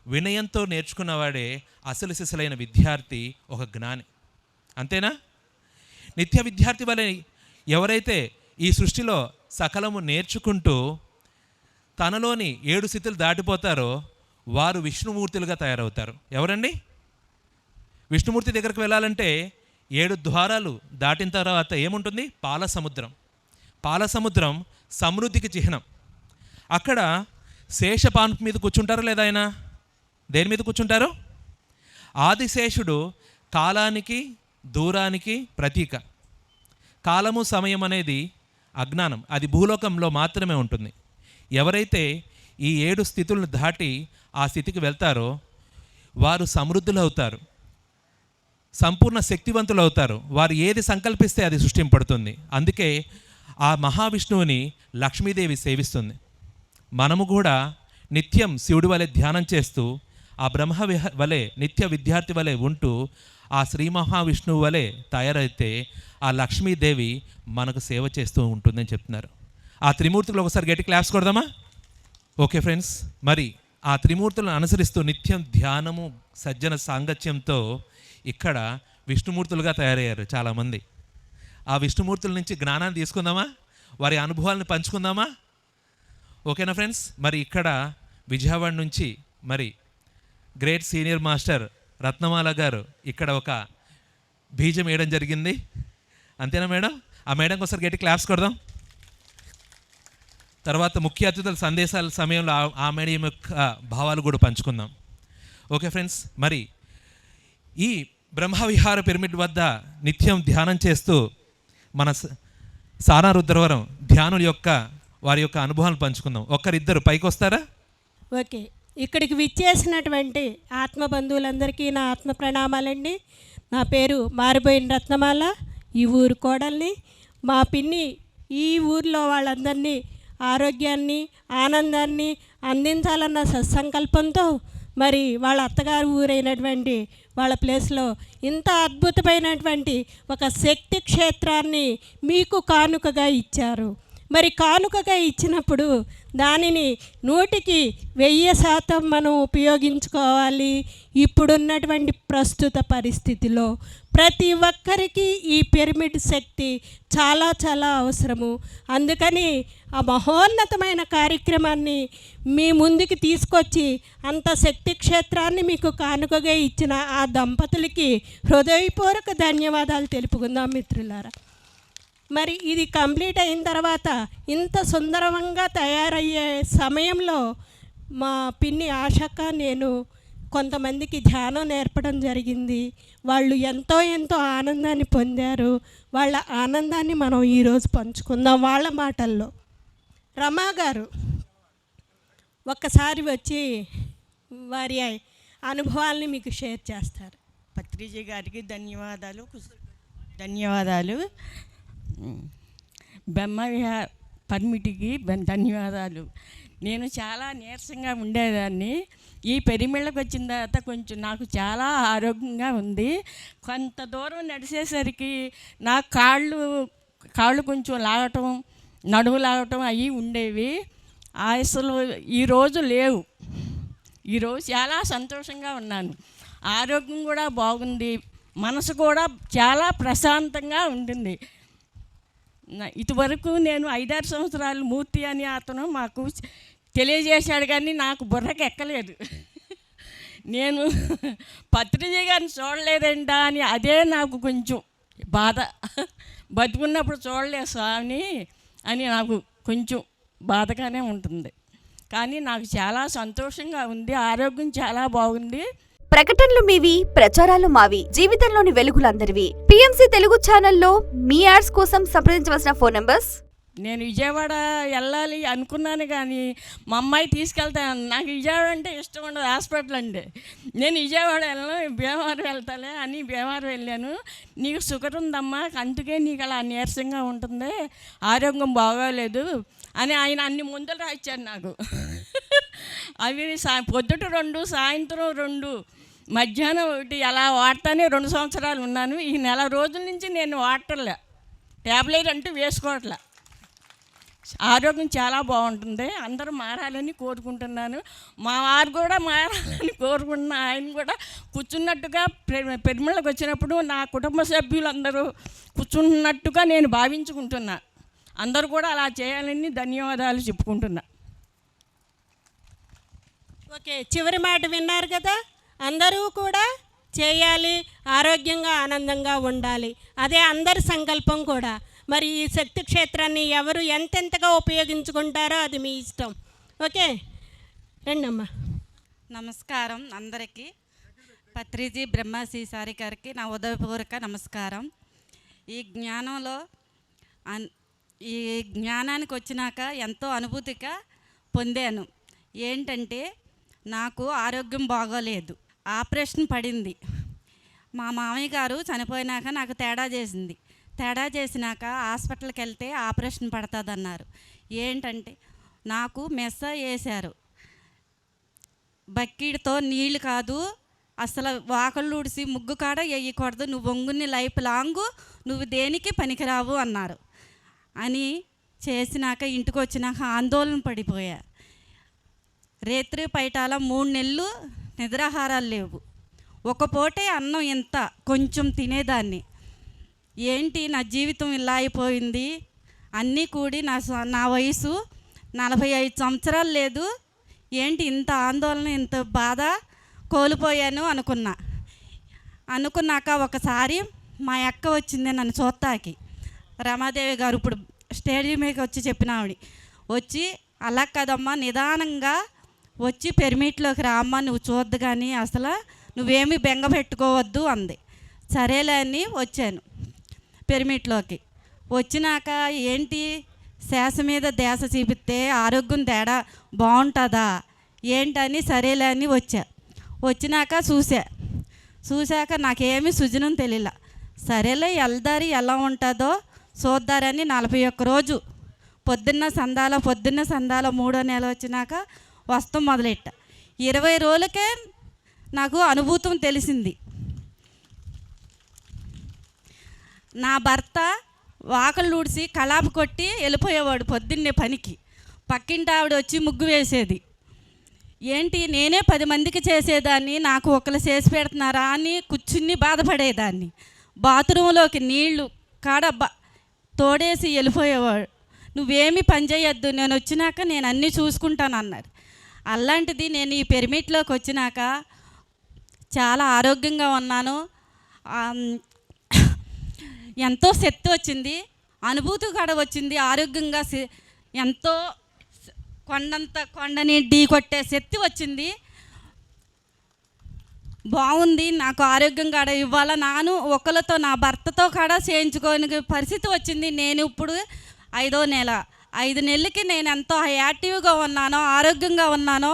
వినయంతో నేర్చుకున్నవాడే అసలు సిసలైన విద్యార్థి, ఒక జ్ఞాని, అంతేనా? నిత్య విద్యార్థి వలె ఎవరైతే ఈ సృష్టిలో సకలము నేర్చుకుంటూ తనలోని 7 స్థితులు దాటిపోతారో వారు విష్ణుమూర్తులుగా తయారవుతారు. ఎవరండి? విష్ణుమూర్తి దగ్గరికి వెళ్ళాలంటే 7 ద్వారాలు దాటిన తర్వాత ఏముంటుంది? పాల సముద్రం సమృద్ధికి చిహ్నం. అక్కడ శేషపాన్పు మీద కూర్చుంటారు లేదా? ఆయన దేని మీద కూర్చుంటారు? ఆదిశేషుడు కాలానికి, దూరానికి ప్రతీక. కాలము సమయం అనేది అజ్ఞానం, అది భూలోకంలో మాత్రమే ఉంటుంది. ఎవరైతే ఈ 7 స్థితులను దాటి ఆ స్థితికి వెళ్తారో వారు సమృద్ధులు అవుతారు, సంపూర్ణ శక్తివంతులు అవుతారు. వారు ఏది సంకల్పిస్తే అది సృష్టింపడుతుంది. అందుకే ఆ మహావిష్ణువుని లక్ష్మీదేవి సేవిస్తుంది. మనము కూడా నిత్యం శివుడి వలె ధ్యానం చేస్తూ ఆ వలె నిత్య విద్యార్థి వలె ఉంటూ ఆ శ్రీ మహావిష్ణువు వలె తయారైతే ఆ లక్ష్మీదేవి మనకు సేవ చేస్తూ ఉంటుందని చెప్తున్నారు. ఆ త్రిమూర్తులు ఒకసారి గట్టి క్లాప్స్ కొడదామా? ఓకే ఫ్రెండ్స్, మరి ఆ త్రిమూర్తులను అనుసరిస్తూ నిత్యం ధ్యానము సజ్జన సాంగత్యంతో ఇక్కడ విష్ణుమూర్తులుగా తయారయ్యారు చాలామంది. ఆ విష్ణుమూర్తుల నుంచి జ్ఞానాన్ని తీసుకుందామా? వారి అనుభవాలను పంచుకుందామా? ఓకేనా ఫ్రెండ్స్? మరి ఇక్కడ విజయవాడ నుంచి మరి గ్రేట్ సీనియర్ మాస్టర్ రత్నమాల గారు ఇక్కడ ఒక బీజం వేయడం జరిగింది. అంతేనా మేడం? ఆ మేడంకి ఒకసారి గట్టి క్లాప్స్ కొడదాం. తర్వాత ముఖ్య అతిథుల సందేశాల సమయంలో ఆ మేడం యొక్క భావాలు కూడా పంచుకుందాం. ఓకే ఫ్రెండ్స్, మరి ఈ బ్రహ్మవిహార పిరమిడ్ వద్ద నిత్యం ధ్యానం చేస్తూ మన సానా రుద్రవరం ధ్యానుల యొక్క వారి యొక్క అనుభవాలు పంచుకుందాం. ఒక్కరిద్దరు పైకి వస్తారా?
ఓకే, ఇక్కడికి విచ్చేసినటువంటి ఆత్మ బంధువులందరికీ నా ఆత్మ ప్రణామాలండి. నా పేరు మారిపోయిన రత్నమాల, ఈ ఊరు కోడల్ని. మా పిన్ని ఈ ఊర్లో వాళ్ళందరినీ ఆరోగ్యాన్ని ఆనందాన్ని అందించాలన్న సత్సంకల్పంతో మరి వాళ్ళ అత్తగారు ఊరైనటువంటి వాళ్ళ ప్లేస్లో ఇంత అద్భుతమైనటువంటి ఒక శక్తి క్షేత్రాన్ని మీకు కానుకగా ఇచ్చారు. మరి కానుకగా ఇచ్చినప్పుడు దానిని 100% మనం ఉపయోగించుకోవాలి. ఇప్పుడున్నటువంటి ప్రస్తుత పరిస్థితిలో ప్రతి ఒక్కరికి ఈ పిరమిడ్ శక్తి చాలా చాలా అవసరము. అందుకని ఆ మహోన్నతమైన కార్యక్రమాన్ని మీ ముందుకు తీసుకొచ్చి అంత శక్తి క్షేత్రాన్ని మీకు కానుకగా ఇచ్చిన ఆ దంపతులకి హృదయపూర్వక ధన్యవాదాలు తెలుపుకుందాం మిత్రులారా. మరి ఇది కంప్లీట్ అయిన తర్వాత ఇంత సుందరంగా తయారయ్యే సమయంలో మా పిన్ని ఆశక్క నేను కొంతమందికి ధ్యానం నేర్పడం జరిగింది. వాళ్ళు ఎంతో ఎంతో ఆనందాన్ని పొందారు. వాళ్ళ ఆనందాన్ని మనం ఈరోజు పంచుకుందాం వాళ్ళ మాటల్లో. రమా గారు ఒక్కసారి వచ్చి వారి అనుభవాల్ని మీకు షేర్ చేస్తారు.
పత్రిజీ గారికి ధన్యవాదాలు. బ్రహ్మవిహార పర్మిటికి ధన్యవాదాలు. నేను చాలా నీరసంగా ఉండేదాన్ని. ఈ పెరిమిళ్ళకి వచ్చిన తర్వాత కొంచెం నాకు చాలా ఆరోగ్యంగా ఉంది. కొంత దూరం నడిచేసరికి నా కాళ్ళు కొంచెం లాగటం, నడుము లాగటం అవి ఉండేవి. అసలు ఈరోజు లేవు. ఈరోజు చాలా సంతోషంగా ఉన్నాను. ఆరోగ్యం కూడా బాగుంది, మనసు కూడా చాలా ప్రశాంతంగా ఉంటుంది. ఇటువరకు నేను 5-6 సంవత్సరాలు మూర్తి అని అతను మాకు తెలియజేశాడు, కానీ నాకు బుర్రకి ఎక్కలేదు. నేను పత్రిజీ గారిని చూడలేదంటా అని అదే నాకు కొంచెం బాధ. బతుకున్నప్పుడు చూడలేదు స్వామిని అని నాకు కొంచెం బాధగానే ఉంటుంది. కానీ నాకు చాలా సంతోషంగా ఉంది, ఆరోగ్యం చాలా బాగుంది.
ప్రకటనలు మీవి, ప్రచారాలు మావి, జీవితంలోని వెలుగులందరివి. పిఎంసి తెలుగు ఛానల్లో మీ యాడ్స్ కోసం సంప్రదించవలసిన ఫోన్ నంబర్స్.
నేను విజయవాడ వెళ్ళాలి అనుకున్నాను, కానీ మా అమ్మాయి తీసుకెళ్తాను. నాకు విజయవాడ అంటే ఇష్టం ఉండదు, హాస్పిటల్ అంటే. నేను విజయవాడ వెళ్ళను, భీమవరం వెళ్తాలే అని భీమవరం వెళ్ళాను. నీకు షుగర్ ఉందమ్మా, అందుకే నీకు అలా నీరసంగా ఉంటుంది, ఆరోగ్యం బాగోలేదు అని ఆయన అన్ని మందులు రాయించారు నాకు. అవి పొద్దుట 2, సాయంత్రం 2, మధ్యాహ్నం 1 అలా వాడతానే 2 సంవత్సరాలు ఉన్నాను. ఈ నెల రోజుల నుంచి నేను వాడటంలే, ట్యాబ్లెట్ అంటూ వేసుకోవట్లే. ఆరోగ్యం చాలా బాగుంటుంది. అందరూ మారాలని కోరుకుంటున్నాను. మా వారు కూడా మారాలని కోరుకుంటున్నా. ఆయన కూడా కూర్చున్నట్టుగా పెరిమిళ్ళకి వచ్చినప్పుడు నా కుటుంబ సభ్యులందరూ కూర్చున్నట్టుగా నేను భావించుకుంటున్నా. అందరూ కూడా అలా చేయాలని ధన్యవాదాలు చెప్పుకుంటున్నా.
ఓకే, చివరి మాట విన్నారు కదా. అందరూ కూడా చేయాలి, ఆరోగ్యంగా ఆనందంగా ఉండాలి. అదే అందరి సంకల్పం కూడా. మరి ఈ శక్తి క్షేత్రాన్ని ఎవరు ఎంతెంతగా ఉపయోగించుకుంటారో అది మీ ఇష్టం. ఓకే, రండమ్మా.
నమస్కారం అందరికీ. పత్రిజీ బ్రహ్మశ్రీ సారి గారికి నా ఉదయపూర్వక నమస్కారం. ఈ జ్ఞానంలో ఈ జ్ఞానానికి వచ్చినాక ఎంతో అనుభూతిగా పొందాను. ఏంటంటే నాకు ఆరోగ్యం బాగోలేదు, ఆపరేషన్ పడింది. మా మామయ్య గారు చనిపోయినాక నాకు తేడా చేసినాక హాస్పిటల్కి వెళ్తే ఆపరేషన్ పడుతుందన్నారు. ఏంటంటే నాకు మెస్స వేశారు. బకెట్తో నీళ్ళు కాదు, అసలు వాకళ్ళు ఊడిసి ముగ్గు కాడ వేయకూడదు, నువ్వు ఒంగుని లైఫ్ లాంగ్ నువ్వు దేనికి పనికిరావు అన్నారు. అని చేసినాక ఇంటికి వచ్చినాక ఆందోళన పడిపోయా. రేత్రి పైటాల 3 నెలలు నిద్రాహారాలు లేవు. ఒక పూటే అన్నం ఎంత కొంచెం తినేదాన్ని. ఏంటి నా జీవితం ఇలా అయిపోయింది. అన్నీ కూడి నా వయసు 45 సంవత్సరాలు లేదు, ఏంటి ఇంత ఆందోళన ఇంత బాధ కోల్పోయాను అనుకున్నాక ఒకసారి మా అక్క వచ్చింది నన్ను చూస్తాకి. రమాదేవి గారు ఇప్పుడు స్టేజ్ మీదకి వచ్చి చెప్పిన ఆవిడ వచ్చి, అలా కదమ్మా నిదానంగా వచ్చి పిరమిడ్లోకి రామ్మా, నువ్వు చూద్దు కానీ అసలు నువ్వేమీ బెంగ పెట్టుకోవద్దు అంది. సరేలే అని వచ్చాను పిరమిడ్లోకి. వచ్చినాక ఏంటి శ్వాస మీద ధ్యాస చూపిస్తే ఆరోగ్యం తేడా బాగుంటుందా ఏంటని సరేలే అని వచ్చినాక చూశాక నాకేమీ సుజనం తెలియలా. సరేలే వెళ్దారి ఎలా ఉంటుందో చూద్దారని 41 రోజు పొద్దున్న సందాల 3వ నెల వచ్చినాక వస్తాం మొదలెట్ట. 20 రోజులకే నాకు అనుభూతం తెలిసింది. నా భర్త వాకళ్ళు ఊడిసి కళాపు కొట్టి వెళ్ళిపోయేవాడు పొద్దున్నే పనికి. పక్కింటి ఆవిడ వచ్చి ముగ్గు వేసేది. ఏంటి నేనే 10 మందికి చేసేదాన్ని, నాకు ఒకరు చేసి పెడుతున్నారా అని కూర్చుని బాధపడేదాన్ని. బాత్రూంలోకి నీళ్లు కాడ తోడేసి వెళ్ళిపోయేవాడు. నువ్వేమీ పని చేయొద్దు, నేను వచ్చినాక నేను అన్నీ చూసుకుంటాను అన్నాడు. అలాంటిది నేను ఈ పిరమిడ్లోకి వచ్చినాక చాలా ఆరోగ్యంగా ఉన్నాను. ఎంతో శక్తి వచ్చింది, అనుభూతి కూడా వచ్చింది. ఆరోగ్యంగా ఎంతో కొండని ఢీ కొట్టే శక్తి వచ్చింది. బాగుంది. నాకు ఆరోగ్యం కాడ ఇవాళ నాను ఒకరితో నా భర్తతో కూడా చేయించుకోని పరిస్థితి వచ్చింది. నేను ఇప్పుడు 5వ నెల, 5 నెలలకి నేను ఎంతో యాక్టివ్గా ఉన్నానో ఆరోగ్యంగా ఉన్నానో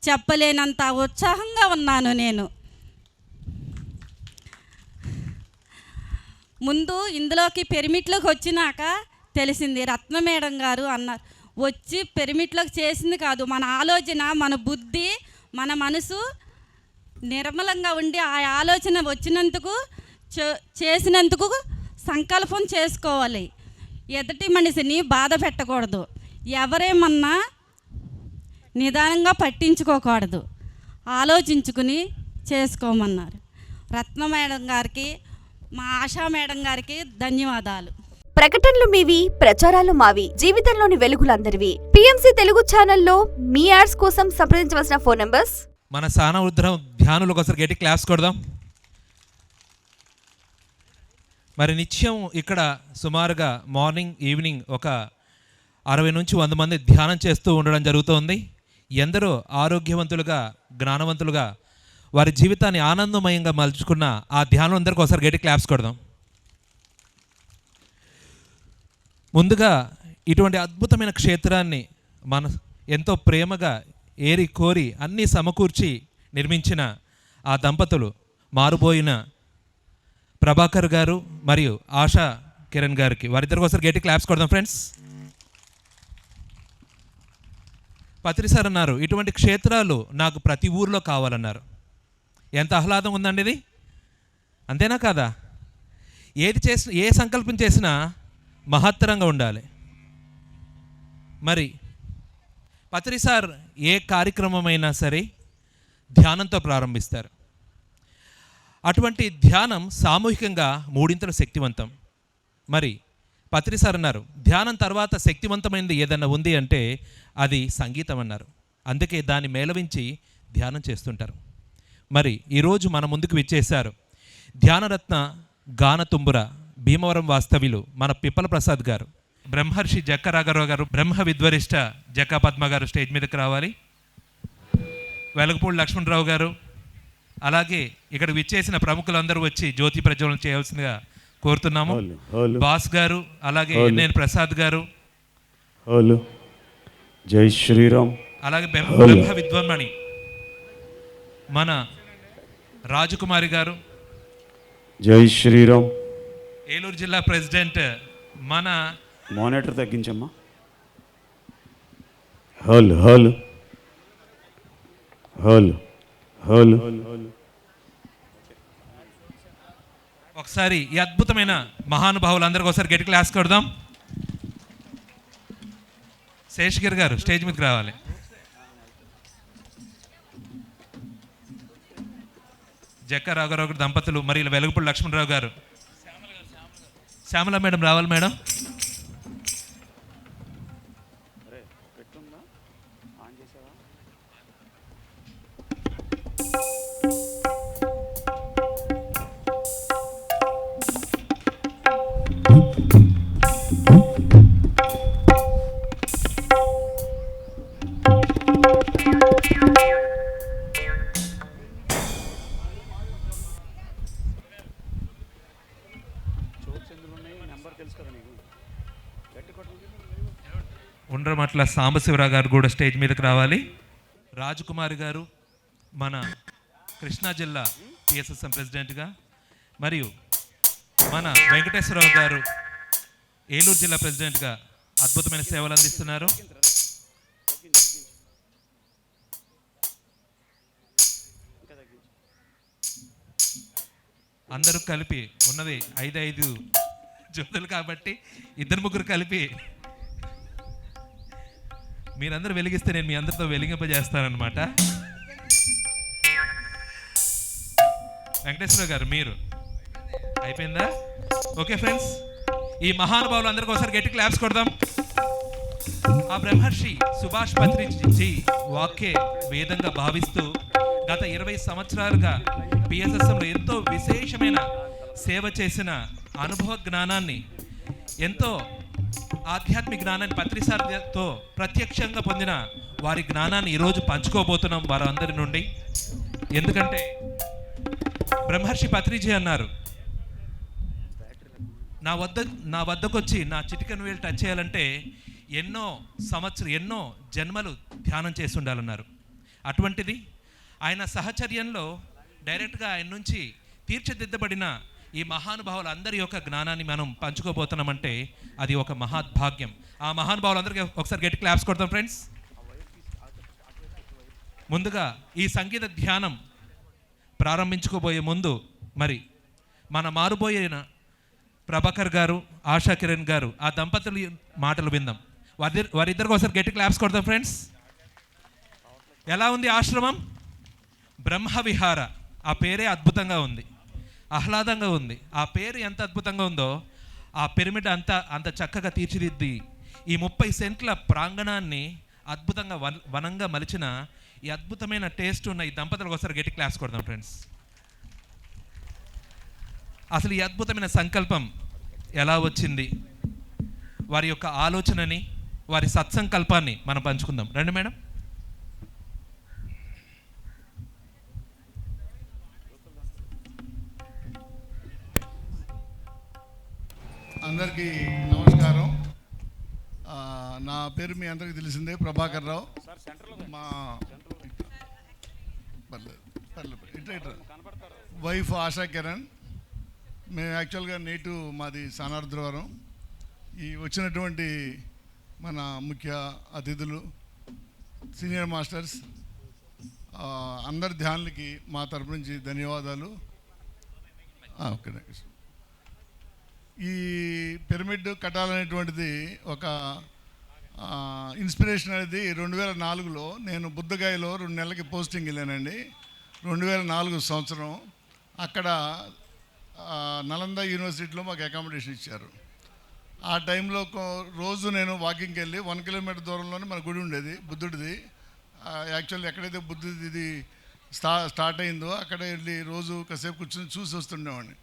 చెప్పలేనంత ఉత్సాహంగా ఉన్నాను. నేను ముందు ఇందులోకి పిరమిడ్లోకి వచ్చినాక తెలిసింది. రత్న మేడం గారు అన్నారు, వచ్చి పిరమిడ్లోకి చేసింది కాదు, మన ఆలోచన, మన బుద్ధి, మన మనసు నిర్మలంగా ఉండి ఆ ఆలోచన వచ్చినందుకు చేసినందుకు సంకల్పం చేసుకోవాలి. ఎదుటి మనిషిని బాధ పెట్టకూడదు, ఎవరేమన్నా నిదానంగా పట్టించుకోకూడదు, ఆలోచించుకుని చేసుకోమన్నారు. రత్న మేడం గారికి, మా ఆశా మేడం గారికి ధన్యవాదాలు.
ప్రకటనలు మీవి, ప్రచారాలు మావి, జీవితంలోని వెలుగులందరివి. పిఎంసి తెలుగు ఛానల్లో మీ యాడ్స్ కోసం సంప్రదించవలసిన ఫోన్ నంబర్స్.
మన సాన ఉద్రం ధ్యానులు ఒకసారి గట్టి క్లాప్స్ కొడదాం. మరి నిత్యం ఇక్కడ సుమారుగా మార్నింగ్ ఈవినింగ్ ఒక 60 నుంచి 100 మంది ధ్యానం చేస్తూ ఉండడం జరుగుతోంది. ఎందరో ఆరోగ్యవంతులుగా, జ్ఞానవంతులుగా వారి జీవితాన్ని ఆనందమయంగా మలుచుకున్న ఆ ధ్యానం అందరికీ ఒకసారి గట్టి క్లాప్స్ కొడదాం. ముందుగా ఇటువంటి అద్భుతమైన క్షేత్రాన్ని మన ఎంతో ప్రేమగా ఏరి కోరి అన్నీ సమకూర్చి నిర్మించిన ఆ దంపతులు మారుబోయిన ప్రభాకర్ గారు మరియు ఆశా కిరణ్ గారికి, వారిద్దరికి ఒకసారి గట్టి క్లాప్స్ కొడదాం ఫ్రెండ్స్. పత్రి సార్ అన్నారు, ఇటువంటి క్షేత్రాలు నాకు ప్రతి ఊర్లో కావాలన్నారు. ఎంత ఆహ్లాదం ఉందండి ఇది, అంతేనా కాదా? ఏ సంకల్పం చేసినా మహత్తరంగా ఉండాలి. మరి పత్రి సార్ ఏ కార్యక్రమమైనా సరే ధ్యానంతో ప్రారంభిస్తారు. అటువంటి ధ్యానం సామూహికంగా 3 శక్తివంతం. మరి పత్రి సార్ అన్నారు, ధ్యానం తర్వాత శక్తివంతమైనది ఏదైనా ఉంది అంటే అది సంగీతం అన్నారు. అందుకే దాన్ని మేళవించి ధ్యానం చేస్తుంటారు. మరి ఈరోజు మన ముందుకు విచ్చేశారు ధ్యానరత్న గానతుంబుర భీమవరం వాస్తవ్యులు మన పిప్పల ప్రసాద్ గారు, బ్రహ్మర్షి జక్క రాఘరావు గారు, బ్రహ్మ విద్వరిష్ట జక్క పద్మ గారు స్టేజ్ మీదకి రావాలి. వెలగపూడి లక్ష్మణరావు గారు, అలాగే ఇక్కడ విచ్చేసిన ప్రముఖులందరూ వచ్చి జ్యోతి ప్రజ్వలన చేయాల్సిందిగా కోరుతున్నాము. బాస్ గారు, అలాగే నేను ప్రసాద్ గారు,
జై శ్రీరామ్,
అలాగే బ్రహ్మ విద్వాన్మణి మన రాజకుమారి గారు,
జై శ్రీరామ్,
ఏలూరు జిల్లా ప్రెసిడెంట్ మన
మానిటర్ తగ్గించమ్మా, హల్ హల్ హల్ హల్.
ఒకసారి ఈ అద్భుతమైన మహానుభావులందరికీ ఒకసారి గట్టి క్లాస్ కొడదాం. శేషగిరి గారు స్టేజ్ మీదకి రావాలి. జక్క రాఘరావు గారు దంపతులు, మరి వెలుగుపూడి లక్ష్మణరావు గారు, శ్యామల మేడం రావాలి మేడం. ఉండ్రమట్ల సాంబశివరావు గారు కూడా స్టేజ్ మీదకి రావాలి. రాజకుమారి గారు మన కృష్ణా జిల్లా పిఎస్ఎస్ఎం ప్రెసిడెంట్గా, మరియు మన వెంకటేశ్వరరావు గారు ఏలూరు జిల్లా ప్రెసిడెంట్గా అద్భుతమైన సేవలు అందిస్తున్నారు. అందరూ కలిపి ఉన్నది 5 జ్యోతులు కాబట్టి 2-3 కలిపి మీరందరూ వెలిగిస్తే నేను మీ అందరితో వెలిగింపజేస్తానన్నమాట. వెంకటేశ్వర గారు మీరు అయిపోయిందా? ఓకే ఫ్రెండ్స్, ఈ మహానుభావులు అందరికీ ఒకసారి గట్టి క్లాప్స్ కొడదాం. ఆ బ్రహ్మర్షి సుభాష్ పత్రిజీ వాక్యే వేదంగా భావిస్తూ గత 20 సంవత్సరాలుగా పిఎస్ఎస్ఎంలో ఎంతో విశేషమైన సేవ చేసిన అనుభవ జ్ఞానాన్ని, ఎంతో ఆధ్యాత్మిక జ్ఞానాన్ని పత్రిసార్తో ప్రత్యక్షంగా పొందిన వారి జ్ఞానాన్ని ఈరోజు పంచుకోబోతున్నాం వారందరి నుండి. ఎందుకంటే బ్రహ్మర్షి పత్రిజీ అన్నారు, నా వద్దకు వచ్చి నా చిటికెన వేలు టచ్ చేయాలంటే ఎన్నో జన్మలు ధ్యానం చేసి ఉండాలన్నారు. అటువంటిది ఆయన సహచర్యంలో డైరెక్ట్గా ఆయన నుంచి తీర్చిదిద్దబడిన ఈ మహానుభావులు అందరి యొక్క జ్ఞానాన్ని మనం పంచుకోబోతున్నామంటే అది ఒక మహాద్భాగ్యం. ఆ మహానుభావులందరికీ ఒకసారి గట్టి క్లాప్స్ కొడతాం ఫ్రెండ్స్. ముందుగా ఈ సంగీత ధ్యానం ప్రారంభించుకోబోయే ముందు మరి మన మారుబోయిన ప్రభాకర్ గారు, ఆశా కిరణ్ గారు, ఆ దంపతుల మాటలు విందాం. వారిద్దరికి ఒకసారి గట్టి క్లాప్స్ కొడతాం ఫ్రెండ్స్. ఎలా ఉంది ఆశ్రమం? బ్రహ్మవిహార, ఆ పేరే అద్భుతంగా ఉంది, ఆహ్లాదంగా ఉంది. ఆ పేరు ఎంత అద్భుతంగా ఉందో ఆ పిరమిడ్ అంత చక్కగా తీర్చిదిద్ది ఈ 30 సెంట్ల ప్రాంగణాన్ని అద్భుతంగా వనంగా మలిచిన ఈ అద్భుతమైన టేస్ట్ ఉన్న ఈ దంపతులకు ఒకసారి గట్టి క్లాస్ కొడదాం ఫ్రెండ్స్. అసలు ఈ అద్భుతమైన సంకల్పం ఎలా వచ్చింది, వారి యొక్క ఆలోచనని, వారి సత్సంకల్పాన్ని మనం పంచుకుందాం. రండి మేడం.
అందరికీ నమస్కారం. నా పేరు మీ అందరికీ తెలిసిందే, ప్రభాకర్ రావు. మా వైఫ్ ఆశా కిరణ్. మేము యాక్చువల్గా నేటివ్ మాది సానార్ద్రవరం. ఈ వచ్చినటువంటి మన ముఖ్య అతిథులు, సీనియర్ మాస్టర్స్, అందరి ధ్యానులకి మా తరపు నుంచి ధన్యవాదాలు. ఓకే. ఈ పిరమిడ్ కట్టాలనేటువంటిది ఒక ఇన్స్పిరేషన్ అనేది 2004లో నేను బుద్ధగాయలో 2 నెలలకి పోస్టింగ్ వెళ్ళానండి. 2004 సంవత్సరం అక్కడ నలంద యూనివర్సిటీలో మాకు అకామిడేషన్ ఇచ్చారు. ఆ టైంలో రోజు నేను వాకింగ్కి వెళ్ళి 1 కిలోమీటర్ దూరంలోనే మన గుడి ఉండేది, బుద్ధుడిది. యాక్చువల్లీ ఎక్కడైతే బుద్ధుడిది ఇది స్టార్ట్ అయిందో అక్కడ వెళ్ళి రోజు కాసేపు కూర్చొని చూసి వస్తుండేవాడిని.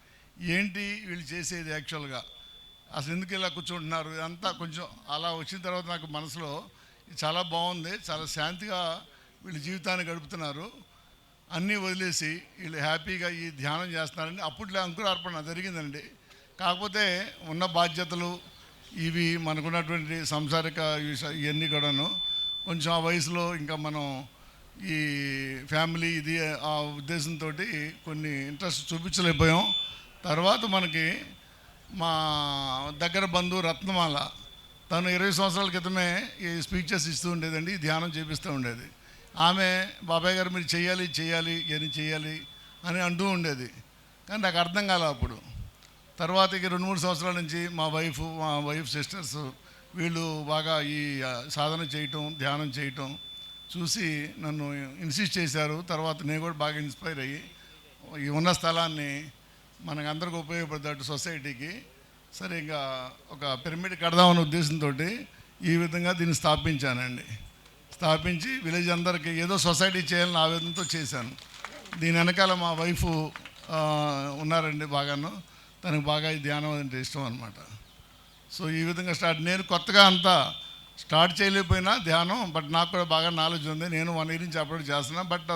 ఏంటి వీళ్ళు చేసేది యాక్చువల్గా, అసలు ఎందుకు ఇలా కూర్చుంటున్నారు, ఇదంతా కొంచెం అలా వచ్చిన తర్వాత నాకు మనసులో చాలా బాగుంది, చాలా శాంతిగా వీళ్ళు జీవితాన్ని గడుపుతున్నారు. అన్నీ వదిలేసి వీళ్ళు హ్యాపీగా ఈ ధ్యానం చేస్తున్నారండి. అప్పట్లో అంకురార్పణ జరిగిందండి. కాకపోతే ఉన్న బాధ్యతలు ఇవి మనకున్నటువంటి సంసారిక ఇవన్నీ కూడాను కొంచెం ఆ వయసులో ఇంకా మనం ఈ ఫ్యామిలీ ఇది ఆ ఉద్దేశంతో కొన్ని ఇంట్రెస్ట్ చూపించలేకపోయాం. తర్వాత మనకి మా దగ్గర బంధువు రత్నమాల, తను 20 సంవత్సరాల క్రితమే ఈ స్పీచెస్ ఇస్తూ ఉండేదండి, ధ్యానం చేపిస్తూ ఉండేది. ఆమె బాబాయ్ గారు మీరు చేయాలి ఇవన్నీ చేయాలి అని అంటూ ఉండేది. కానీ నాకు అర్థం కాలే అప్పుడు. తర్వాత ఇక 2-3 సంవత్సరాల నుంచి మా వైఫ్ సిస్టర్స్ వీళ్ళు బాగా ఈ సాధన చేయటం, ధ్యానం చేయటం చూసి నన్ను ఇన్సిస్ట్ చేశారు. తర్వాత నేను కూడా బాగా ఇన్స్పైర్ అయ్యి ఈ ఉన్న స్థలాన్ని మనకందరికి ఉపయోగపడేటట్టు సొసైటీకి సరే ఇంకా ఒక పిరమిడ్ కడదామనే ఉద్దేశంతో ఈ విధంగా దీన్ని స్థాపించానండి. స్థాపించి విలేజ్ అందరికీ ఏదో సొసైటీ చేయాలని ఆవేదనతో చేశాను. దీని వెనకాల మా వైఫ్ ఉన్నారండి, బాగాను తనకు బాగా ఈ ధ్యానం అంటే ఇష్టం అనమాట. సో ఈ విధంగా నేను కొత్తగా అంతా స్టార్ట్ చేయలేకపోయినా ధ్యానం, బట్ నాకు కూడా బాగా నాలెడ్జ్ ఉంది. నేను 1 year నుంచి అప్లోడ్ చేస్తున్నాను. బట్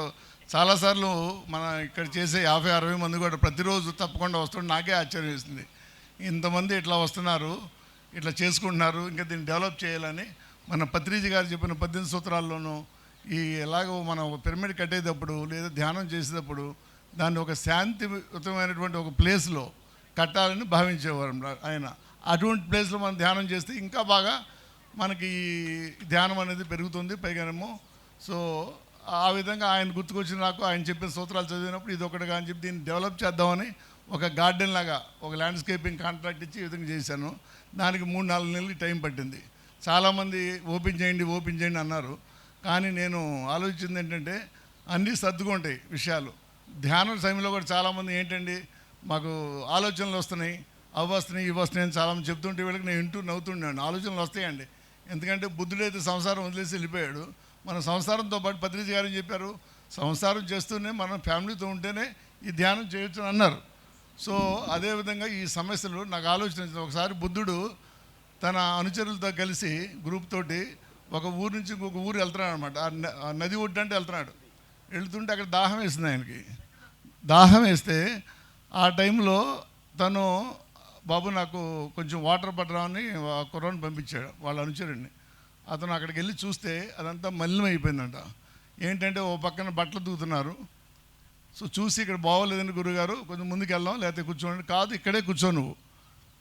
చాలాసార్లు మన ఇక్కడ చేసే 50-60 మంది కూడా ప్రతిరోజు తప్పకుండా వస్తుంటే నాకే ఆశ్చర్యం వేసింది. ఇంతమంది ఇట్లా వస్తున్నారు, ఇట్లా చేసుకుంటున్నారు, ఇంకా దీన్ని డెవలప్ చేయాలని మన పత్రిజీ గారు చెప్పిన 18 సూత్రాల్లోనూ ఈ ఎలాగో మనం పిరమిడ్ కట్టేటప్పుడు లేదా ధ్యానం చేసేటప్పుడు దాన్ని ఒక శాంతియుతమైనటువంటి ఒక ప్లేస్లో కట్టాలని భావించేవారు ఆయన. అటువంటి ప్లేస్లో మనం ధ్యానం చేస్తే ఇంకా బాగా మనకి ధ్యానం అనేది పెరుగుతుంది. పైగానేమో సో ఆ విధంగా ఆయన గుర్తుకొచ్చిన నాకు ఆయన చెప్పిన సూత్రాలు చదివినప్పుడు ఇది ఒకటిగా అని చెప్పి దీన్ని డెవలప్ చేద్దామని ఒక గార్డెన్ లాగా ఒక ల్యాండ్స్కేపింగ్ కాంట్రాక్ట్ ఇచ్చి ఈ విధంగా చేశాను. దానికి 3-4 నెలలు టైం పట్టింది. చాలామంది ఓపెన్ చేయండి అన్నారు. కానీ నేను ఆలోచించింది ఏంటంటే అన్నీ సర్దుకుంటాయి విషయాలు. ధ్యానం సమయంలో కూడా చాలామంది ఏంటండి మాకు ఆలోచనలు వస్తున్నాయి, అవి వస్తున్నాయి, ఇవి వస్తున్నాయి అని చాలామంది చెప్తుంటే వీళ్ళకి నేను వింటూ నవ్వుతుండేవాడిని. ఆలోచనలు వస్తాయండి, ఎందుకంటే బుద్ధుడైతే సంసారం వదిలేసి వెళ్ళిపోయాడు. మన సంసారంతో పాటు పత్రిజీ గారు చెప్పారు సంసారం చేస్తూనే మనం ఫ్యామిలీతో ఉంటేనే ఈ ధ్యానం చేయొచ్చు అని అన్నారు. సో అదేవిధంగా ఈ సమస్యలు నాకు ఆలోచన. ఒకసారి బుద్ధుడు తన అనుచరులతో కలిసి గ్రూప్ తోటి ఒక ఊరు నుంచి ఇంకొక ఊరు వెళ్తున్నాడు అనమాట. ఆ నది ఒడ్డు అంటే వెళ్తున్నాడు. వెళ్తుంటే అక్కడ దాహం వేసింది ఆయనకి. దాహం వేస్తే ఆ టైంలో తను బాబు నాకు కొంచెం వాటర్ పట్టరామని కుర్రాన్ని పంపించాడు వాళ్ళ అనుచరుడిని. అతను అక్కడికి వెళ్ళి చూస్తే అదంతా మలినం అయిపోయిందంట. ఏంటంటే ఓ పక్కన బట్టలు దూకుతున్నారు. సో చూసి ఇక్కడ బాగోలేదని గురుగారు కొంచెం ముందుకు వెళ్దాం లేకపోతే కూర్చోండి, కాదు ఇక్కడే కూర్చో నువ్వు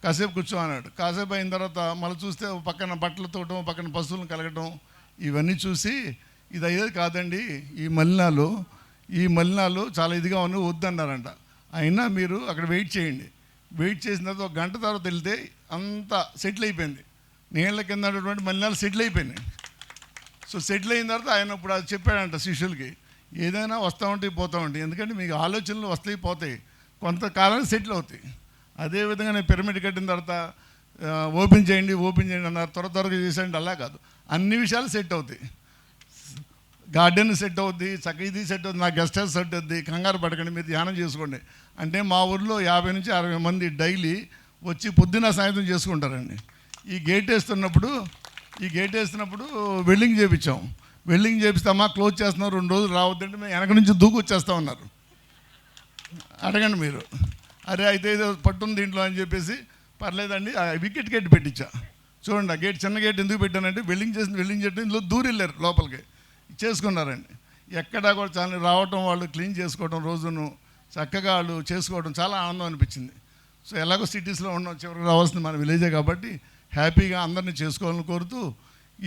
కాసేపు కూర్చో అన్నాడు. కాసేపు అయిన తర్వాత మళ్ళీ చూస్తే ఓ పక్కన బట్టలు తోటం, ఓ పక్కన పశువులను కలగటం, ఇవన్నీ చూసి ఇది అయ్యేది కాదండి, ఈ మలినాలు చాలా ఇదిగా ఉన్నాయి వద్దన్నారంట. అయినా మీరు అక్కడ వెయిట్ చేయండి. వెయిట్ చేసిన తర్వాత 1 గంట తర్వాత వెళ్తే అంతా సెటిల్ అయిపోయింది. నీళ్ళ కింద ఉన్నటువంటి మలినాలు సెటిల్ అయిపోయినాయి. సో సెటిల్ అయిన తర్వాత ఆయన ఇప్పుడు అది చెప్పాడంట శిష్యులకి, ఏదైనా వస్తూ ఉంటాయి పోతూ ఉంటాయి, ఎందుకంటే మీకు ఆలోచనలు వస్తాయి పోతాయి, కొంతకాలం సెటిల్ అవుతాయి. అదేవిధంగా నేను పిరమిడ్ కట్టిన తర్వాత ఓపెన్ చేయండి అన్నారు. త్వరగా చేసేయండి, అలా కాదు, అన్ని విషయాలు సెట్ అవుతాయి. గార్డెన్ సెట్ అవుద్ది, చక్క ఇది సెట్ అవుతుంది, నా గెస్ట్ హౌస్ సెట్ అవుద్ది, కంగారు పడకండి, మీరు ధ్యానం చేసుకోండి అంటే మా ఊర్లో 50 నుంచి 60 మంది డైలీ వచ్చి పొద్దున్న సాయంత్రం చేసుకుంటారండి. ఈ గేట్ వేస్తున్నప్పుడు వెల్డింగ్ చేయించాం. వెల్డింగ్ చేపిస్తామా క్లోజ్ చేస్తున్నాం 2 రోజులు రావద్దంటే మేము వెనక నుంచి దూకు వచ్చేస్తా ఉన్నారు. అడగండి మీరు. అరే అయితే ఏదో పట్టుంది దీంట్లో అని చెప్పేసి పర్లేదండి వికెట్ గేట్ పెట్టించా. చూడండి ఆ గేట్ చిన్న గేట్ ఎందుకు పెట్టానంటే వెల్డింగ్ చేయడం ఇందులో దూరిల్లారు లోపలికి చేసుకున్నారండి. ఎక్కడా కూడా చాలా రావటం, వాళ్ళు క్లీన్ చేసుకోవడం, రోజును చక్కగా వాళ్ళు చేసుకోవడం చాలా ఆనందం అనిపించింది. సో ఎలాగో సిటీస్లో ఉన్నాం, చివరికి రావాల్సింది మన విలేజే కాబట్టి హ్యాపీగా అందరినీ చేసుకోవాలని కోరుతూ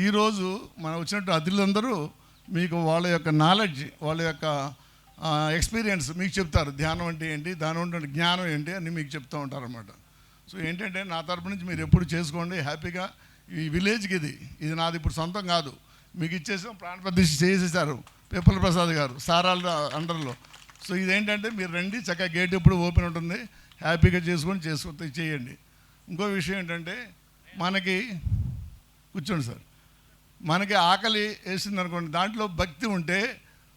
ఈరోజు మనం వచ్చినట్టు అతిథులందరూ మీకు వాళ్ళ యొక్క నాలెడ్జ్, వాళ్ళ యొక్క ఎక్స్పీరియన్స్ మీకు చెప్తారు. ధ్యానం అంటే ఏంటి, దాని ఉండే జ్ఞానం ఏంటి అని మీకు చెప్తూ ఉంటారన్నమాట. సో ఏంటంటే నా తరపు నుంచి మీరు ఎప్పుడు చేసుకోండి హ్యాపీగా. ఈ విలేజ్కి ఇది నాది ఇప్పుడు సొంతం కాదు, మీకు ఇచ్చేసాం, ప్రాణప్రతిష్ఠ చేసేసారు పిప్పల ప్రసాద్ గారు సారాల అండర్లో. సో ఇదేంటంటే మీరు రండి, చక్కగా గేట్ ఎప్పుడు ఓపెన్ ఉంటుంది, హ్యాపీగా చేసుకొని చేయండి. ఇంకో విషయం ఏంటంటే మనకి కూర్చోండి సార్, మనకి ఆకలి వేసింది అనుకోండి, దాంట్లో భక్తి ఉంటే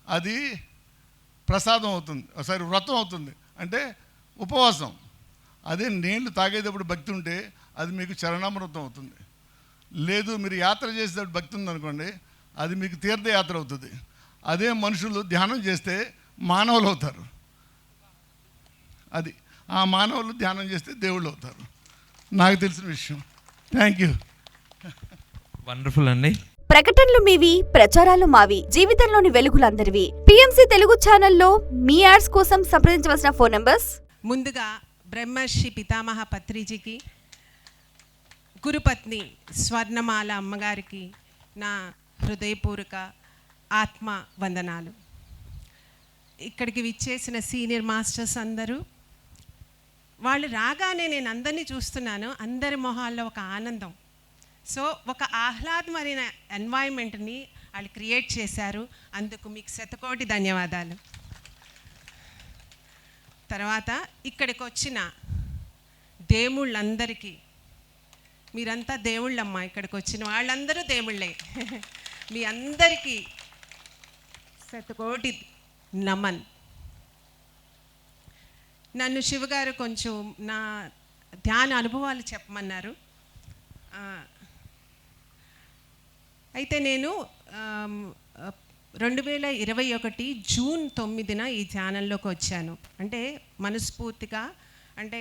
అది ప్రసాదం అవుతుంది, వ్రతం అవుతుంది, అంటే ఉపవాసం. అదే నీళ్లు తాగేటప్పుడు భక్తి ఉంటే అది మీకు చరణామృతం అవుతుంది. లేదు మీరు యాత్ర చేసేటప్పుడు భక్తి ఉందనుకోండి, అది మీకు తీర్థయాత్ర అవుతుంది. అదే మనుషులు ధ్యానం చేస్తే మానవులు అవుతారు. అది ఆ మానవులు ధ్యానం చేస్తే దేవుళ్ళు అవుతారు. నాకు తెలిసిన విషయం. Thank you.
వండర్ఫుల్ అండి.
ప్రకటనలు మీవి, ప్రచారాలు మావి. జీవితంలోని వెలుగులందరివి. పిఎంసి తెలుగు ఛానల్లో మీ యాడ్స్ కోసం సంప్రదించవలసిన ఫోన్ నంబర్స్.
ముందుగా బ్రహ్మర్షి పితామహ పత్రిజీకి, గురుపత్ని స్వర్ణమాల అమ్మగారికి నా హృదయపూర్వక ఆత్మ వందనాలు. ఇక్కడికి విచ్చేసిన సీనియర్ మాస్టర్స్ అందరూ, వాళ్ళు రాగానే నేను అందరినీ చూస్తున్నాను, అందరి మొహాల్లో ఒక ఆనందం. సో ఒక ఆహ్లాదమైన ఎన్వైర్న్మెంట్ని వాళ్ళు క్రియేట్ చేశారు. అందుకు మీకు శతకోటి ధన్యవాదాలు. తర్వాత ఇక్కడికి వచ్చిన దేవుళ్ళందరికీ, మీరంతా దేవుళ్ళమ్మా, ఇక్కడికి వచ్చిన వాళ్ళందరూ దేవుళ్ళే. మీ అందరికీ శతకోటి నమన్. నన్ను శివగారు కొంచెం నా ధ్యాన అనుభవాలు చెప్పమన్నారు. అయితే నేను 2021 జూన్ 9న ఈ ధ్యానంలోకి వచ్చాను. అంటే మనస్ఫూర్తిగా, అంటే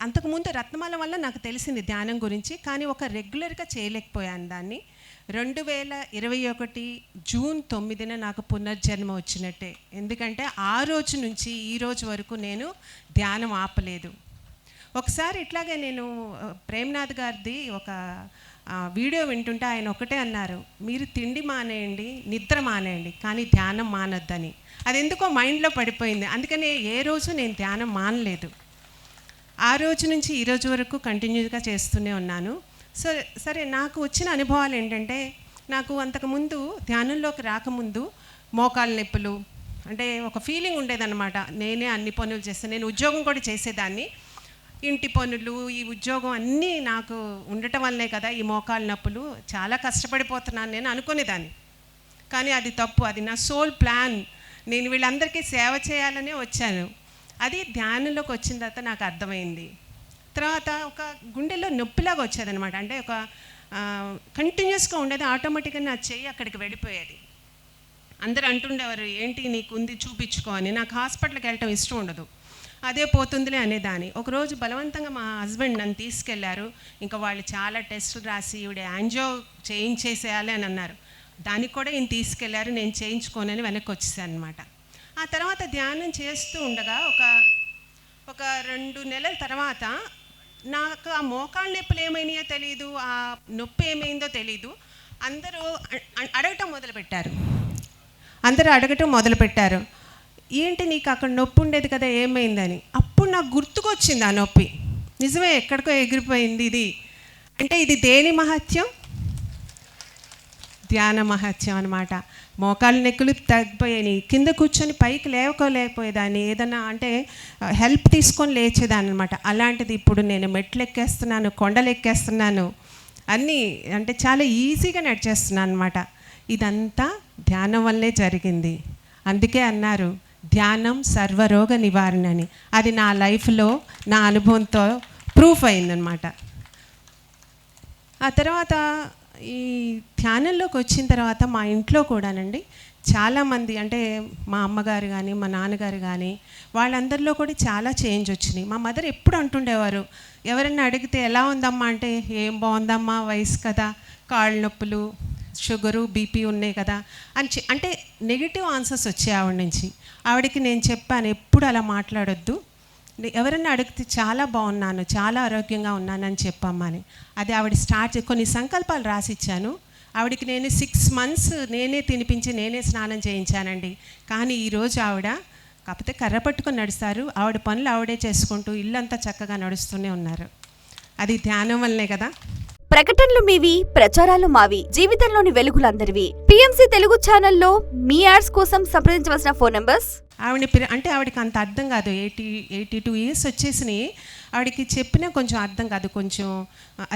అంతకుముందు రత్నమాల వల్ల నాకు తెలిసింది ధ్యానం గురించి, కానీ ఒక రెగ్యులర్గా చేయలేకపోయాను దాన్ని. 2021 జూన్ 9న నాకు పునర్జన్మ వచ్చినట్టే. ఎందుకంటే ఆ రోజు నుంచి ఈ రోజు వరకు నేను ధ్యానం ఆపలేదు. ఒకసారి ఇట్లాగే నేను ప్రేమ్నాథ్ గారిది ఒక వీడియో వింటుంటే ఆయన ఒకటే అన్నారు, మీరు తిండి మానేయండి, నిద్ర మానేయండి, కానీ ధ్యానం మానొద్దని. అది ఎందుకో మైండ్లో పడిపోయింది. అందుకని ఏ రోజు నేను ధ్యానం మానలేదు. ఆ రోజు నుంచి ఈ రోజు వరకు కంటిన్యూగా చేస్తూనే ఉన్నాను. సరే నాకు వచ్చిన అనుభవాలు ఏంటంటే, నాకు అంతకుముందు ధ్యానంలోకి రాకముందు మోకాలు నొప్పులు, అంటే ఒక ఫీలింగ్ ఉండేదన్నమాట, నేనే అన్ని పనులు చేస్తాను. నేను ఉద్యోగం కూడా చేసేదాన్ని, ఇంటి పనులు, ఈ ఉద్యోగం అన్నీ నాకు ఉండటం వల్లే కదా ఈ మోకాలు నొప్పులు, చాలా కష్టపడిపోతున్నాను నేను అనుకునేదాన్ని. కానీ అది తప్పు, అది నా సోల్ ప్లాన్. నేను వీళ్ళందరికీ సేవ చేయాలనే వచ్చాను. అది ధ్యానంలోకి వచ్చిన తర్వాత నాకు అర్థమైంది. తర్వాత ఒక గుండెలో నొప్పిలాగా వచ్చేదనమాట, అంటే ఒక కంటిన్యూస్గా ఉండేది. ఆటోమేటిక్గా నా చెయ్యి అక్కడికి వెళ్ళిపోయేది. అందరూ అంటుండేవారు, ఏంటి నీకు ఉంది చూపించుకో అని. నాకు హాస్పిటల్కి వెళ్ళటం ఇష్టం ఉండదు, అదే పోతుందిలే అనేదాన్ని. ఒకరోజు బలవంతంగా మా హస్బెండ్ నన్ను తీసుకెళ్లారు. ఇంకా వాళ్ళు చాలా టెస్టులు రాసి ఈవిడ యాంజియో చేయించేసేయాలి అని అన్నారు. దానికి కూడా ఈయన తీసుకెళ్లారు. నేను చేయించుకోనని వెనక్కి వచ్చేసాను అనమాట. ఆ తర్వాత ధ్యానం చేస్తూ ఉండగా ఒక 2 నెలల తర్వాత నాకు ఆ మోకాళ్ళ నొప్పులు ఏమైనాయో తెలియదు, ఆ నొప్పి ఏమైందో తెలీదు. అందరూ అడగటం మొదలుపెట్టారు, ఏంటి నీకు అక్కడ నొప్పి ఉండేది కదా ఏమైందని. అప్పుడు నాకు గుర్తుకొచ్చింది ఆ నొప్పి. నిజమే, ఎక్కడికో ఎగిరిపోయింది ఇది. అంటే ఇది దేని మహత్యం? ధ్యాన మహత్యం అనమాట. మోకాలు నెక్కులు తగ్గిపోయాయి, కింద కూర్చొని పైకి లేకపోయేదాన్ని, ఏదన్నా అంటే హెల్ప్ తీసుకొని లేచేదాన్ని అనమాట. అలాంటిది ఇప్పుడు నేను మెట్లు ఎక్కేస్తున్నాను, కొండలు ఎక్కేస్తున్నాను, అన్నీ అంటే చాలా ఈజీగా నడిచేస్తున్నాను అనమాట. ఇదంతా ధ్యానం వల్లే జరిగింది. అందుకే అన్నారు ధ్యానం సర్వరోగ నివారణ అని. అది నా లైఫ్లో నా అనుభవంతో ప్రూఫ్ అయిందనమాట. ఆ తర్వాత ఈ ధ్యానంలోకి వచ్చిన తర్వాత మా ఇంట్లో కూడానండి చాలామంది, అంటే మా అమ్మగారు కానీ మా నాన్నగారు కానీ వాళ్ళందరిలో కూడా చాలా చేంజ్ వచ్చినాయి. మా మదర్ ఎప్పుడు అంటుండేవారు, ఎవరన్నా అడిగితే ఎలా ఉందమ్మా అంటే, ఏం బాగుందమ్మా, వయసు కదా, కాళ్ళ నొప్పులు, షుగరు, బీపీ ఉన్నాయి కదా అని అంటే నెగిటివ్ ఆన్సర్స్ వచ్చాయి ఆవిడ నుంచి. ఆవిడకి నేను చెప్పాను, ఎప్పుడు అలా మాట్లాడొద్దు, ఎవరన్నా అడిగితే చాలా బాగున్నాను, చాలా ఆరోగ్యంగా ఉన్నానని చెప్పమ్మని. అది ఆవిడ కొన్ని సంకల్పాలు రాసిచ్చాను. ఆవిడకి నేను 6 months నేనే తినిపించి నేనే స్నానం చేయించానండి. కానీ ఈరోజు ఆవిడ కాకపోతే కర్ర పట్టుకొని నడుస్తారు, ఆవిడ పనులు ఆవిడే చేసుకుంటూ ఇల్లంతా చక్కగా నడుస్తూనే ఉన్నారు. అది ధ్యానం వల్లనే కదా.
ప్రకటనలు మీవి, ప్రచారాలు మావి. జీవితంలోని వెలుగులందరివి. పిఎంసి తెలుగు ఛానల్లో మీ యాడ్స్ కోసం సంప్రదించవలసిన ఫోన్ నంబర్స్.
అంటే ఆవిడకి అంత అర్థం కాదు, 82 years వచ్చేసినాయి. ఆవిడకి చెప్పినా కొంచెం అర్థం కాదు, కొంచెం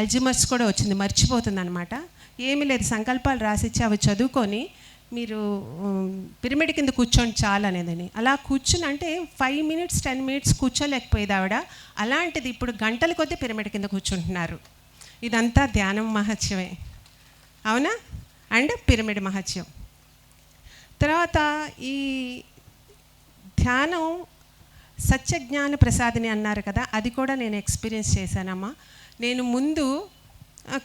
అల్జిమర్స్ కూడా వచ్చింది, మర్చిపోతుంది అనమాట. ఏమీ లేదు, సంకల్పాలు రాసిచ్చి అవి చదువుకొని మీరు పిరమిడ్ కింద కూర్చోండి చాలు అనేదని. అలా కూర్చుని అంటే 5 minutes 10 minutes కూర్చోలేకపోయేది ఆవిడ. అలాంటిది ఇప్పుడు గంటల కొద్దీ పిరమిడ్ కింద కూర్చుంటున్నారు. ఇదంతా ధ్యానం మహత్యమే, అవునా? అండ్ పిరమిడ్ మహత్యం. తర్వాత ఈ ధ్యానం సత్యజ్ఞాన ప్రసాదిని అన్నారు కదా, అది కూడా నేను ఎక్స్పీరియన్స్ చేశానమ్మా. నేను ముందు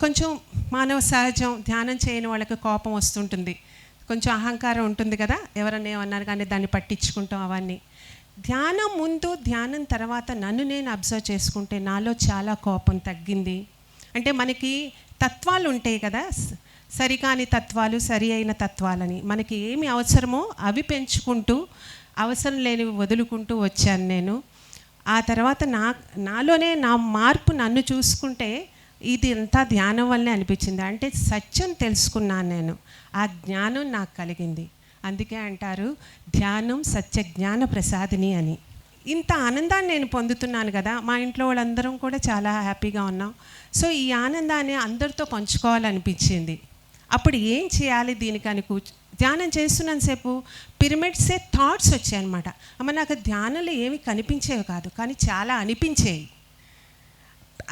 కొంచెం మానవ సహజం, ధ్యానం చేయని వాళ్ళకి కోపం వస్తుంటుంది, కొంచెం అహంకారం ఉంటుంది కదా, ఎవరన్నా ఏమన్నారు కానీ దాన్ని పట్టించుకుంటాం అవన్నీ. ధ్యానం ముందు ధ్యానం తర్వాత నన్ను నేను అబ్జర్వ్ చేసుకుంటే నాలో చాలా కోపం తగ్గింది. అంటే మనకి తత్వాలు ఉంటాయి కదా, సరికాని తత్వాలు, సరి అయిన తత్వాలని. మనకి ఏమి అవసరమో అవి పెంచుకుంటూ అవసరం లేనివి వదులుకుంటూ వచ్చాను నేను. ఆ తర్వాత నాలోనే నా మార్పు నన్ను చూసుకుంటే ఇది అంతా ధ్యానం వల్లే అనిపించింది. అంటే సత్యం తెలుసుకున్నాను నేను, ఆ జ్ఞానం నాకు కలిగింది. అందుకే అంటారు ధ్యానం సత్య జ్ఞాన ప్రసాదిని అని. ఇంత ఆనందాన్ని నేను పొందుతున్నాను కదా, మా ఇంట్లో వాళ్ళందరం కూడా చాలా హ్యాపీగా ఉన్నాం. సో ఈ ఆనందాన్ని అందరితో పంచుకోవాలనిపించింది. అప్పుడు ఏం చేయాలి దీనికని ధ్యానం చేస్తున్నంతసేపు పిరమిడ్సే థాట్స్ వచ్చాయన్నమాట. అమ్మ నాకు ధ్యానంలో ఏమి కనిపించేవి కాదు, కానీ చాలా అనిపించేవి.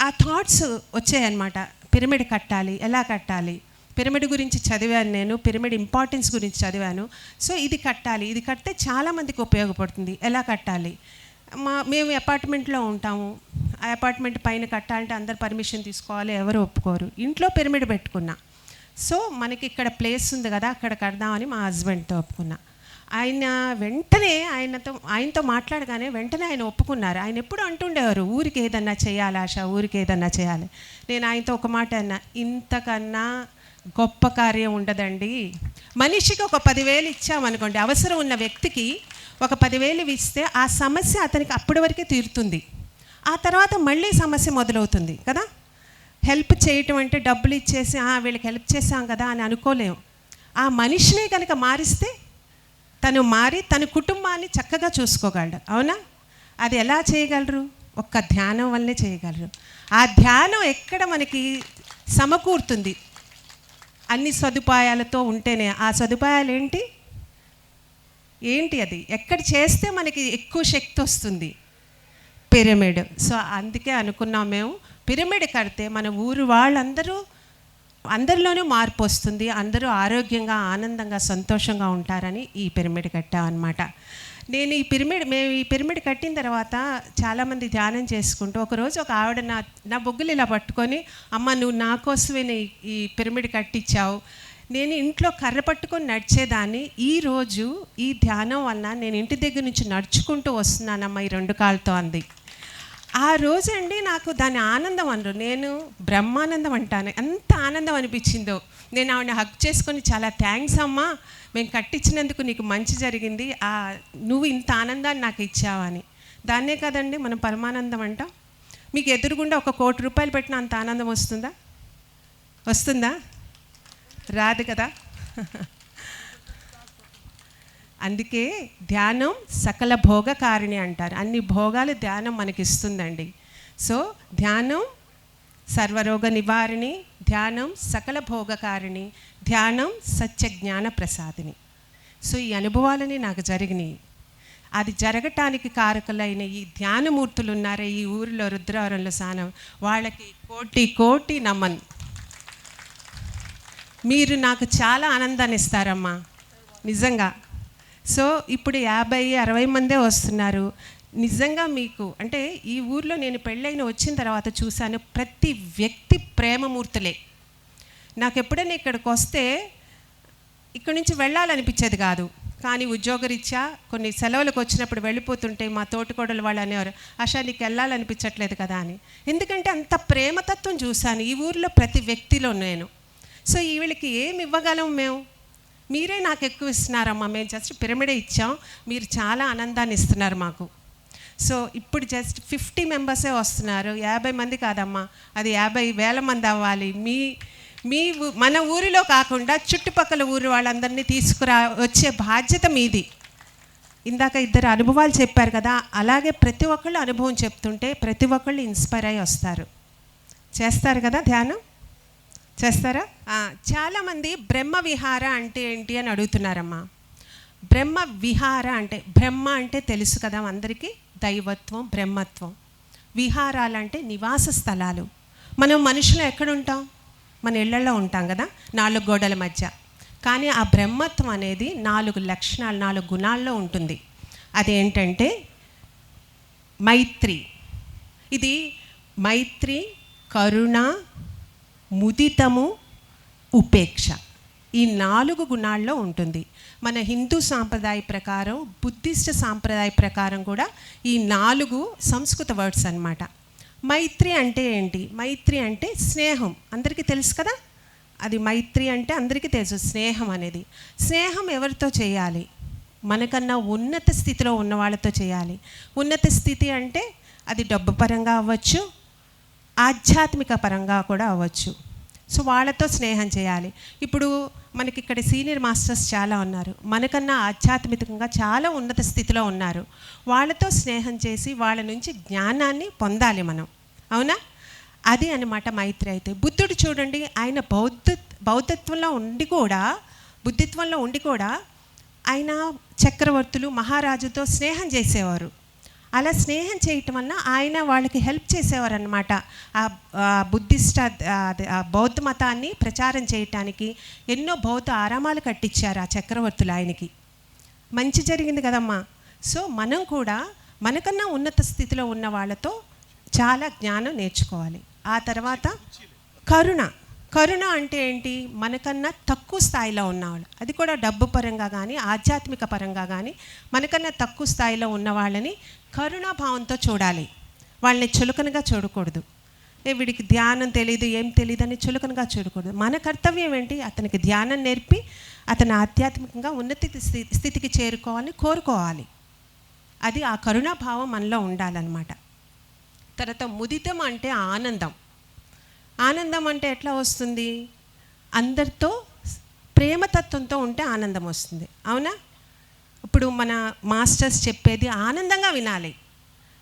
ఆ థాట్స్ వచ్చాయన్నమాట. పిరమిడ్ కట్టాలి, ఎలా కట్టాలి, పిరమిడ్ గురించి చదివాను నేను, పిరమిడ్ ఇంపార్టెన్స్ గురించి చదివాను. సో ఇది కట్టాలి, ఇది కడితే చాలామందికి ఉపయోగపడుతుంది, ఎలా కట్టాలి. మేము అపార్ట్మెంట్లో ఉంటాము, ఆ అపార్ట్మెంట్ పైన కట్టాలంటే అందరు పర్మిషన్ తీసుకోవాలి, ఎవరు ఒప్పుకోరు. ఇంట్లో పిరమిడ్ పెట్టుకున్నా. సో మనకి ఇక్కడ ప్లేస్ ఉంది కదా, అక్కడ కడదామని మా హస్బెండ్తో ఒప్పుకున్నా. ఆయన వెంటనే ఆయనతో మాట్లాడగానే వెంటనే ఆయన ఒప్పుకున్నారు. ఆయన ఎప్పుడు అంటుండేవారు ఊరికి ఏదన్నా చేయాలి ఆశ, ఊరికి ఏదన్నా చేయాలి. నేను ఆయనతో ఒక మాట అన్నా, ఇంతకన్నా గొప్ప కార్యం ఉండదండి. మనిషికి ఒక 10,000 ఇచ్చామనుకోండి, అవసరం ఉన్న వ్యక్తికి ఒక 10,000 ఇస్తే ఆ సమస్య అతనికి అప్పటి వరకే తీరుతుంది. ఆ తర్వాత మళ్ళీ సమస్య మొదలవుతుంది కదా. హెల్ప్ చేయటం అంటే డబ్బులు ఇచ్చేసి వీళ్ళకి హెల్ప్ చేసాం కదా అని అనుకోలేము. ఆ మనిషిని కనుక మారిస్తే తను మారి తన కుటుంబాన్ని చక్కగా చూసుకోగలడు. అవునా? అది ఎలా చేయగలరు? ఒక్క ధ్యానం వల్లే చేయగలరు. ఆ ధ్యానం ఎక్కడ మనకి సమకూరుతుంది, అన్ని సదుపాయాలతో ఉంటేనే. ఆ సదుపాయాలు ఏంటి అది ఎక్కడ చేస్తే మనకి ఎక్కువ శక్తి వస్తుంది? పిరమిడ్. సో అందుకే అనుకున్నాం మేము, పిరమిడ్ కడితే మన ఊరు అందరిలోనూ మార్పు వస్తుంది, అందరూ ఆరోగ్యంగా ఆనందంగా సంతోషంగా ఉంటారని ఈ పిరమిడ్ కట్టామన్నమాట. మేము ఈ పిరమిడ్ కట్టిన తర్వాత చాలామంది ధ్యానం చేసుకుంటూ ఒకరోజు ఒక ఆవిడ నా బొగ్గులు ఇలా పట్టుకొని, అమ్మ నువ్వు నా కోసమే ఈ పిరమిడ్ కట్టించావు, నేను ఇంట్లో కర్ర పట్టుకొని నడిచేదాన్ని, ఈరోజు ఈ ధ్యానం వల్ల నేను ఇంటి దగ్గర నుంచి నడుచుకుంటూ వస్తున్నానమ్మా ఈ 2 కాళ్ళతో అంది. ఆ రోజండి నాకు దాని ఆనందం అనరు, నేను బ్రహ్మానందం అంటాను, ఎంత ఆనందం అనిపించిందో. నేను ఆవిడని హగ్ చేసుకొని చాలా థ్యాంక్స్ అమ్మా, మేము కట్టించినందుకు నీకు మంచి జరిగింది, నువ్వు ఇంత ఆనందాన్ని నాకు ఇచ్చావని. దాన్నే కదండి మనం పరమానందం అంటాం. మీకు ఎదురుగుండా 1 కోటి రూపాయలు పెట్టిన అంత ఆనందం వస్తుందా? రాదు కదా. అందుకే ధ్యానం సకల భోగకారిణి అంటారు. అన్ని భోగాలు ధ్యానం మనకి ఇస్తుందండి. సో ధ్యానం సర్వరోగ నివారిణి, ధ్యానం సకల భోగకారిణి, ధ్యానం సత్య జ్ఞాన ప్రసాదిని. సో ఈ అనుభవాలని నాకు జరిగినాయి. అది జరగటానికి కారకులైన ఈ ధ్యానమూర్తులు ఉన్నారే ఈ ఊరిలో, రుద్రవరంలో సానం, వాళ్ళకి కోటి కోటి నమన్. మీరు నాకు చాలా ఆనందాన్ని ఇస్తారమ్మా నిజంగా. సో ఇప్పుడు 50-60 మందే వస్తున్నారు. నిజంగా మీకు అంటే ఈ ఊర్లో నేను పెళ్ళైన వచ్చిన తర్వాత చూశాను, ప్రతి వ్యక్తి ప్రేమమూర్తులే. నాకు ఎప్పుడైనా ఇక్కడికి వస్తే ఇక్కడి నుంచి వెళ్ళాలనిపించేది కాదు, కానీ ఉద్యోగరీత్యా కొన్ని సెలవులకు వచ్చినప్పుడు వెళ్ళిపోతుంటే మా తోటికోడలు వాళ్ళు అనేవారు, ఆశా నీకు వెళ్ళాలనిపించట్లేదు కదా అని. ఎందుకంటే అంత ప్రేమతత్వం చూశాను ఈ ఊరిలో ప్రతి వ్యక్తిలో నేను. సో ఈ వీళ్ళకి ఏమి ఇవ్వగలం మేము? మీరే నాకు ఎక్కువ ఇస్తున్నారమ్మా, మేము జస్ట్ పిరమిడే ఇచ్చాం, మీరు చాలా ఆనందాన్ని ఇస్తున్నారు మాకు. సో ఇప్పుడు జస్ట్ 50 మెంబర్సే వస్తున్నారు, 50 మంది కాదమ్మా, అది 50,000 మంది అవ్వాలి. మన ఊరిలో కాకుండా చుట్టుపక్కల ఊరు వాళ్ళందరినీ వచ్చే బాధ్యత మీది. ఇందాక 2 అనుభవాలు చెప్పారు కదా, అలాగే ప్రతి ఒక్కళ్ళు అనుభవం చెప్తుంటే ప్రతి ఒక్కళ్ళు ఇన్స్పైర్ అయ్యి వస్తారు. చేస్తారు కదా ధ్యానం? చేస్తారా? చాలామంది బ్రహ్మ విహార అంటే ఏంటి అని అడుగుతున్నారమ్మా. బ్రహ్మ విహార అంటే, బ్రహ్మ అంటే తెలుసు కదా అందరికీ, దైవత్వం, బ్రహ్మత్వం. విహారాలంటే నివాస స్థలాలు. మనం మనుషులు ఎక్కడ ఉంటాం? మన ఇళ్లలో ఉంటాం కదా, 4 గోడల మధ్య. కానీ ఆ బ్రహ్మత్వం అనేది 4 లక్షణాలు, 4 గుణాల్లో ఉంటుంది. అదేంటంటే మైత్రి. ఇది మైత్రి, కరుణ, ముదితము, ఉపేక్ష. ఈ 4 గుణాల్లో ఉంటుంది. మన హిందూ సాంప్రదాయ ప్రకారం, బుద్ధిస్ట్ సాంప్రదాయ ప్రకారం కూడా ఈ 4 సంస్కృత వర్డ్స్ అన్నమాట. మైత్రి అంటే ఏంటి? మైత్రి అంటే స్నేహం. అందరికీ తెలుసు కదా, అది మైత్రి అంటే అందరికీ తెలుసు, స్నేహం అనేది. స్నేహం ఎవరితో చేయాలి? మనకన్నా ఉన్నత స్థితిలో ఉన్న వాళ్ళతో చేయాలి. ఉన్నత స్థితి అంటే అది డబ్బు పరంగా అవ్వచ్చు, ఆధ్యాత్మిక పరంగా కూడా అవ్వచ్చు. సో వాళ్ళతో స్నేహం చేయాలి. ఇప్పుడు మనకి ఇక్కడ సీనియర్ మాస్టర్స్ చాలా ఉన్నారు, మనకన్నా ఆధ్యాత్మికంగా చాలా ఉన్నత స్థితిలో ఉన్నారు. వాళ్ళతో స్నేహం చేసి వాళ్ళ నుంచి జ్ఞానాన్ని పొందాలి మనం, అవునా? అది అన్నమాట మైత్రి. అయితే బుద్ధుడు చూడండి, ఆయన బౌద్ధత్వంలో ఉండి కూడా ఆయన చక్రవర్తులు, మహారాజుతో స్నేహం చేసేవారు. అలా స్నేహం చేయటం వలన ఆయన వాళ్ళకి హెల్ప్ చేసేవారు అన్నమాట. బుద్ధిస్ట్ బౌద్ధ మతాన్ని ప్రచారం చేయటానికి ఎన్నో బౌద్ధ ఆరామాలు కట్టించారు ఆ చక్రవర్తులు ఆయనకి. మంచి జరిగింది కదమ్మా. సో మనం కూడా మనకన్నా ఉన్నత స్థితిలో ఉన్న వాళ్ళతో చాలా జ్ఞానం నేర్చుకోవాలి. ఆ తర్వాత కరుణ అంటే ఏంటి? మనకన్నా తక్కువ స్థాయిలో ఉన్నవాళ్ళు, అది కూడా డబ్బు పరంగా కానీ ఆధ్యాత్మిక పరంగా కానీ మనకన్నా తక్కువ స్థాయిలో ఉన్న వాళ్ళని కరుణాభావంతో చూడాలి. వాళ్ళని చులకనగా చూడకూడదు. వీడికి ధ్యానం తెలియదు, ఏం తెలియదు అని చులకనగా చూడకూడదు. మన కర్తవ్యం ఏంటి? అతనికి ధ్యానం నేర్పి అతను ఆధ్యాత్మికంగా ఉన్నత స్థితికి చేరుకోవాలని కోరుకోవాలి. అది ఆ కరుణాభావం మనలో ఉండాలన్నమాట. తర్వాత ముదితం అంటే ఆనందం. ఆనందం అంటే ఎట్లా వస్తుంది? అందరితో ప్రేమతత్వంతో ఉంటే ఆనందం వస్తుంది, అవునా? ఇప్పుడు మన మాస్టర్స్ చెప్పేది ఆనందంగా వినాలి.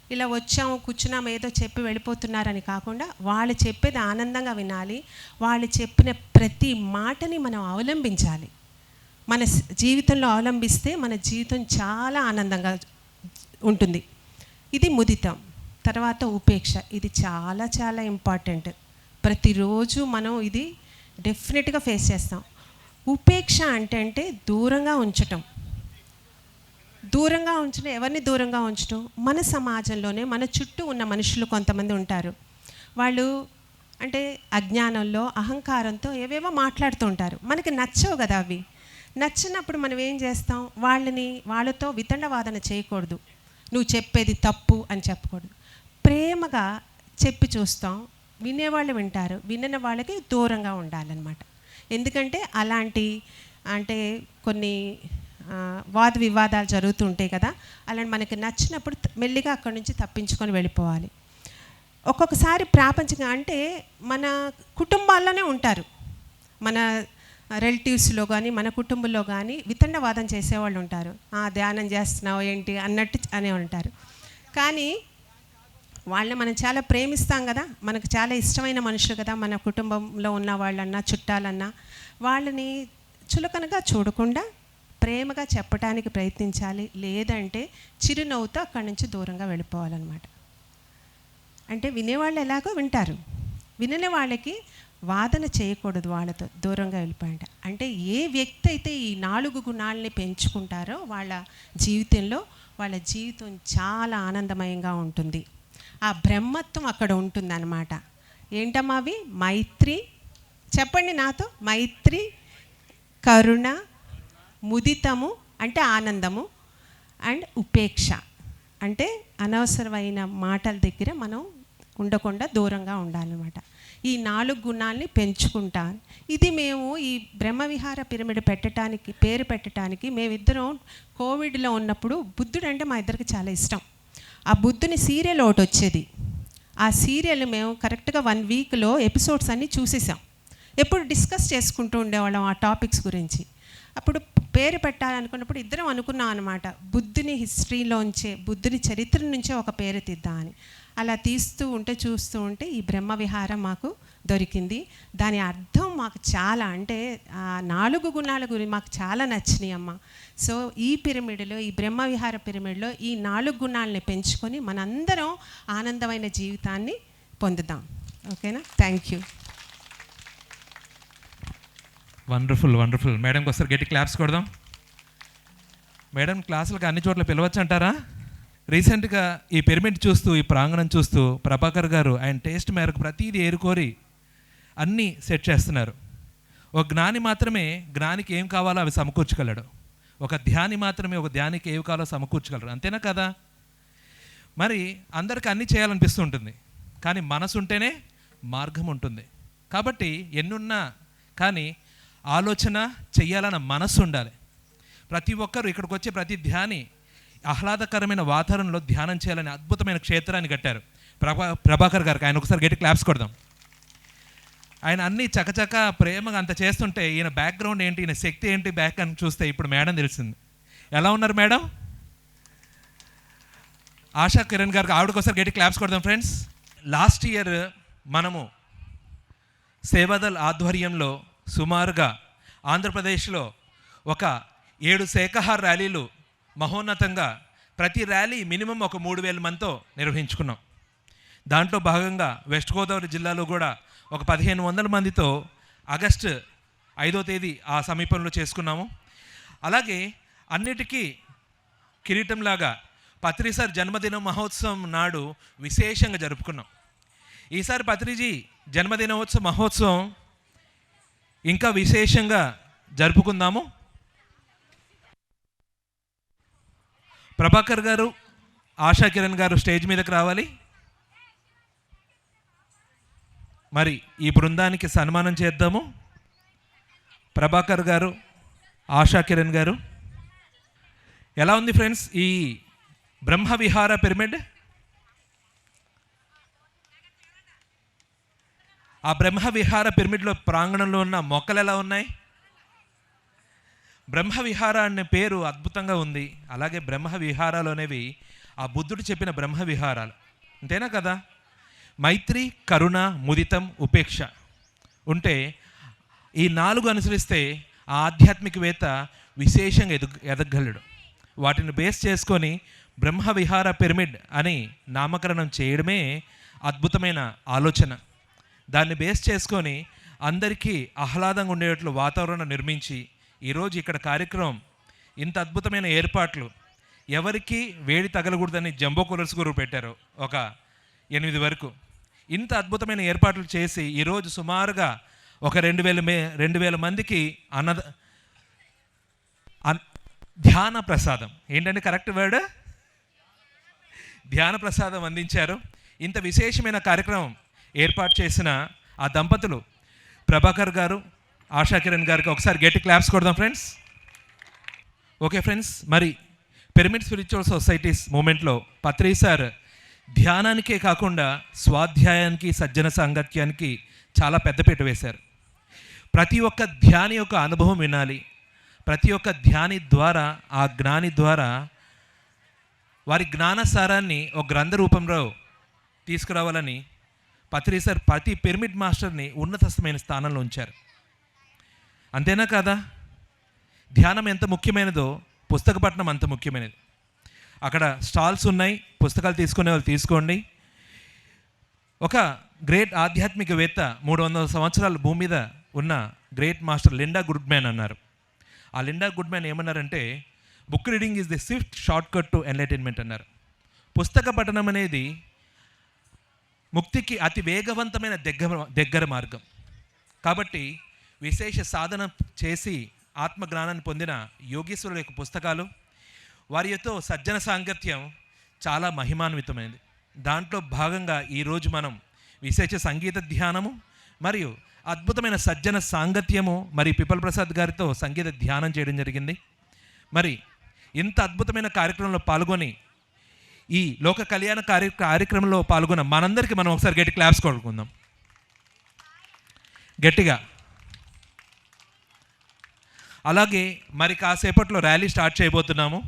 ఇలా వచ్చాము కూర్చున్నాము ఏదో చెప్పి వెళ్ళిపోతున్నారని కాకుండా వాళ్ళు చెప్పేది ఆనందంగా వినాలి. వాళ్ళు చెప్పిన ప్రతి మాటని మనం అవలంబించాలి. మన జీవితంలో అవలంబిస్తే మన జీవితం చాలా ఆనందంగా ఉంటుంది. ఇది ముదితం. తర్వాత ఉపేక్ష. ఇది చాలా చాలా ఇంపార్టెంట్. ప్రతిరోజు మనం ఇది డెఫినెట్గా ఫేస్ చేస్తాం. ఉపేక్ష అంటే దూరంగా ఉంచటం. ఎవరిని దూరంగా ఉంచటం? మన సమాజంలోనే మన చుట్టూ ఉన్న మనుషులు కొంతమంది ఉంటారు. వాళ్ళు అంటే అజ్ఞానంలో, అహంకారంతో ఏవేవో మాట్లాడుతూ ఉంటారు. మనకి నచ్చవు కదా అవి. నచ్చినప్పుడు మనం ఏం చేస్తాం? వాళ్ళతో వితండవాదన చేయకూడదు. నువ్వు చెప్పేది తప్పు అని చెప్పకూడదు. ప్రేమగా చెప్పి చూస్తాం, వినేవాళ్ళు వింటారు, వినని వాళ్ళకి దూరంగా ఉండాలన్నమాట. ఎందుకంటే అలాంటి అంటే కొన్ని వాద వివాదాలు జరుగుతుంటాయి కదా, అలాంటి మనకి నచ్చినప్పుడు మెల్లిగా అక్కడి నుంచి తప్పించుకొని వెళ్ళిపోవాలి. ఒక్కొక్కసారి ప్రాపంచికంగా అంటే మన కుటుంబాల్లోనే ఉంటారు, మన రిలేటివ్స్లో కానీ మన కుటుంబంలో కానీ వితండవాదం చేసేవాళ్ళు ఉంటారు. ధ్యానం చేస్తున్నావు ఏంటి అన్నట్టు అనే ఉంటారు. కానీ వాళ్ళని మనం చాలా ప్రేమిస్తాం కదా, మనకు చాలా ఇష్టమైన మనుషులు కదా, మన కుటుంబంలో ఉన్న వాళ్ళన్నా చుట్టాలన్నా వాళ్ళని చులకనగా చూడకుండా ప్రేమగా చెప్పడానికి ప్రయత్నించాలి. లేదంటే చిరునవ్వుతో అక్కడి నుంచి దూరంగా వెళ్ళిపోవాలన్నమాట. అంటే వినేవాళ్ళు ఎలాగో వింటారు, వినని వాళ్ళకి వాదన చేయకూడదు, వాళ్ళతో దూరంగా వెళ్ళిపోయాట. అంటే ఏ వ్యక్తి అయితే ఈ 4 గుణాలని పెంచుకుంటారో వాళ్ళ జీవితంలో వాళ్ళ జీవితం చాలా ఆనందమయంగా ఉంటుంది. ఆ బ్రహ్మత్వం అక్కడ ఉంటుందన్నమాట. ఏంటమ్మా అవి? మైత్రి, చెప్పండి నాతో. మైత్రి, కరుణ, ముదితము అంటే ఆనందము, అండ్ ఉపేక్ష అంటే అనవసరమైన మాటల దగ్గర మనం ఉండకుండా దూరంగా ఉండాలన్నమాట. ఈ 4 గుణాలని పెంచుకుంటాను. ఇది మేము ఈ బ్రహ్మవిహార పిరమిడ్ పేరు పెట్టడానికి మేమిద్దరం కోవిడ్లో ఉన్నప్పుడు బుద్ధుడు అంటే మా ఇద్దరికి చాలా ఇష్టం. ఆ బుద్ధుని సీరియల్ ఒకటి వచ్చేది. ఆ సీరియల్ మేము కరెక్ట్గా 1 వీక్లో ఎపిసోడ్స్ అన్నీ చూసేసాం. ఎప్పుడు డిస్కస్ చేసుకుంటూ ఉండేవాళ్ళం ఆ టాపిక్స్ గురించి. అప్పుడు పేరు పెట్టాలనుకున్నప్పుడు ఇద్దరం అనుకున్నాం అనమాట, బుద్ధుని హిస్టరీలోంచే, బుద్ధుని చరిత్ర నుంచే ఒక పేరు తీద్దామని. అలా చూస్తూ ఉంటే ఈ బ్రహ్మవిహారం మాకు దొరికింది. దాని అర్థం మాకు చాలా అంటే ఆ 4 గుణాల గురించి మాకు చాలా నచ్చినాయి అమ్మ. సో ఈ పిరమిడ్లో, ఈ బ్రహ్మవిహార పిరమిడ్లో ఈ 4 గుణాలని పెంచుకొని మనందరం ఆనందమైన జీవితాన్ని పొందుదాం. ఓకేనా? Thank you.
Wonderful wonderful. మేడంకి ఒకసారి గట్టి క్లాప్స్ కొడదాం. మేడం క్లాసులకు అన్ని చోట్ల పిలవచ్చు అంటారా? రీసెంట్గా ఈ పిరమిడ్ చూస్తూ, ఈ ప్రాంగణం చూస్తూ ప్రభాకర్ గారు ఆయన టేస్ట్ మేరకు ప్రతిదీ ఏరుకోరి అన్నీ సెట్ చేస్తున్నారు. ఒక జ్ఞాని మాత్రమే జ్ఞానికి ఏం కావాలో అవి సమకూర్చగలడు. ఒక ధ్యాని మాత్రమే ఒక ధ్యానికి ఏవి కావాలో సమకూర్చగలరు. అంతేనా కదా? మరి అందరికీ అన్నీ చేయాలనిపిస్తుంటుంది, కానీ మనసు ఉంటేనే మార్గం ఉంటుంది. కాబట్టి ఎన్నున్నా కానీ ఆలోచన చెయ్యాలన్న మనసు ఉండాలి. ప్రతి ఒక్కరు ఇక్కడికి వచ్చే ప్రతి ధ్యాని ఆహ్లాదకరమైన వాతావరణంలో ధ్యానం చేయాలని అద్భుతమైన క్షేత్రాన్ని కట్టారు ప్రభాకర్ గారికి. ఆయన ఒకసారి గట్టి క్లాప్స్ కొడదాం. ఆయన అన్నీ చకచక ప్రేమగా అంత చేస్తుంటే ఈయన బ్యాక్గ్రౌండ్ ఏంటి, ఈయన శక్తి ఏంటి బ్యాక్ అని చూస్తే ఇప్పుడు మేడం తెలిసింది. ఎలా ఉన్నారు మేడం? ఆశా కిరణ్ గారికి ఆవిడకి ఒకసారి గట్టి క్లాప్స్ కొడదాం ఫ్రెండ్స్. లాస్ట్ ఇయర్ మనము సేవాదల్ ఆధ్వర్యంలో సుమారుగా ఆంధ్రప్రదేశ్లో ఒక 7 శాఖాహార ర్యాలీలు మహోన్నతంగా, ప్రతి ర్యాలీ మినిమం ఒక 3000 మందితో నిర్వహించుకున్నాం. దాంట్లో భాగంగా వెస్ట్ గోదావరి జిల్లాలో కూడా ఒక 1500 మందితో ఆగస్టు 5వ తేదీ ఆ సమీపంలో చేసుకున్నాము. అలాగే అన్నిటికీ కిరీటంలాగా పత్రిసార్ జన్మదిన మహోత్సవం నాడు విశేషంగా జరుపుకున్నాం. ఈసారి పత్రిజీ జన్మదినోత్సవ మహోత్సవం ఇంకా విశేషంగా జరుపుకుందాము. ప్రభాకర్ గారు, ఆశా కిరణ్ గారు స్టేజ్ మీదకి రావాలి. మరి ఈ బృందానికి సన్మానం చేద్దాము. ప్రభాకర్ గారు, ఆశా కిరణ్ గారు. ఎలా ఉంది ఫ్రెండ్స్ ఈ బ్రహ్మ విహార పిరమిడ్? ఆ బ్రహ్మ విహార పిరమిడ్లో ప్రాంగణంలో ఉన్న మొక్కలు ఎలా ఉన్నాయి? బ్రహ్మ విహార అనే పేరు అద్భుతంగా ఉంది. అలాగే బ్రహ్మ విహారాలు అనేవి ఆ బుద్ధుడు చెప్పిన బ్రహ్మ విహారాలు, అంతేనా కదా? మైత్రి, కరుణ, ముదితం, ఉపేక్ష ఉంటే ఈ 4 అనుసరిస్తే ఆ ఆధ్యాత్మికవేత్త విశేషంగా ఎదగలడు. వాటిని బేస్ చేసుకొని బ్రహ్మ విహార పిరమిడ్ అని నామకరణం చేయడమే అద్భుతమైన ఆలోచన. దాన్ని బేస్ చేసుకొని అందరికీ ఆహ్లాదంగా ఉండేట్లు వాతావరణం నిర్మించి ఈరోజు ఇక్కడ కార్యక్రమం ఇంత అద్భుతమైన ఏర్పాట్లు, ఎవరికి వేడి తగలకూడదని జంబో కూలర్స్ కూడా పెట్టారు ఒక 8 వరకు. ఇంత అద్భుతమైన ఏర్పాట్లు చేసి ఈరోజు సుమారుగా ఒక 2000 మందికి ధ్యాన ప్రసాదం, ఏంటంటే కరెక్ట్ వర్డ్, ధ్యాన ప్రసాదం అందించారు. ఇంత విశేషమైన కార్యక్రమం ఏర్పాటు చేసిన ఆ దంపతులు ప్రభాకర్ గారు, ఆశా కిరణ్ గారికి ఒకసారి గట్టి క్లాప్స్ కొడదాం ఫ్రెండ్స్. ఓకే ఫ్రెండ్స్, మరి పిరమిడ్ స్పిరిచువల్ సొసైటీస్ మూమెంట్లో పత్రి సార్ ధ్యానానికే కాకుండా స్వాధ్యాయానికి, సజ్జన సాంగత్యానికి చాలా పెద్దపీట వేశారు. ప్రతి ఒక్క ధ్యాని యొక్క అనుభవం వినాలి. ప్రతి ఒక్క ధ్యాని ద్వారా, ఆ జ్ఞాని ద్వారా వారి జ్ఞానసారాన్ని ఒక గ్రంథ రూపంలో తీసుకురావాలని పత్రి సార్ ప్రతి పిరమిడ్ మాస్టర్ని ఉన్నతమైన స్థానంలో ఉంచారు. అంతేనా కాదా? ధ్యానం ఎంత ముఖ్యమైనదో పుస్తక పఠనం అంత ముఖ్యమైనది. అక్కడ స్టాల్స్ ఉన్నాయి, పుస్తకాలు తీసుకునే వాళ్ళు తీసుకోండి. ఒక గ్రేట్ ఆధ్యాత్మికవేత్త 300 సంవత్సరాలు భూమి మీద ఉన్న గ్రేట్ మాస్టర్ లిండా గుడ్మ్యాన్ అన్నారు. ఆ లిండా గుడ్మ్యాన్ ఏమన్నారంటే, book reading is the Swift short cut to entertainment అన్నారు. పుస్తక పఠనం అనేది ముక్తికి అతి వేగవంతమైన దగ్గర మార్గం. కాబట్టి విశేష సాధన చేసి ఆత్మజ్ఞానాన్ని పొందిన యోగీశ్వరుల యొక్క పుస్తకాలు, వారితో సజ్జన సాంగత్యం చాలా మహిమాన్వితమైనది. దాంట్లో భాగంగా ఈరోజు మనం విశేష సంగీత ధ్యానము మరియు అద్భుతమైన సజ్జన సాంగత్యము మరి పిపల్ ప్రసాద్ గారితో సంగీత ధ్యానం చేయడం జరిగింది. మరి ఇంత అద్భుతమైన కార్యక్రమంలో పాల్గొని ఈ లోక కళ్యాణ కార్యక్రమంలో పాల్గొన్న మనందరికీ మనం ఒకసారి గట్టి క్లాప్స్ కొడుకుందాం గట్టిగా. అలాగే మరి కాసేపట్లో ర్యాలీ స్టార్ట్ చేయబోతున్నాము.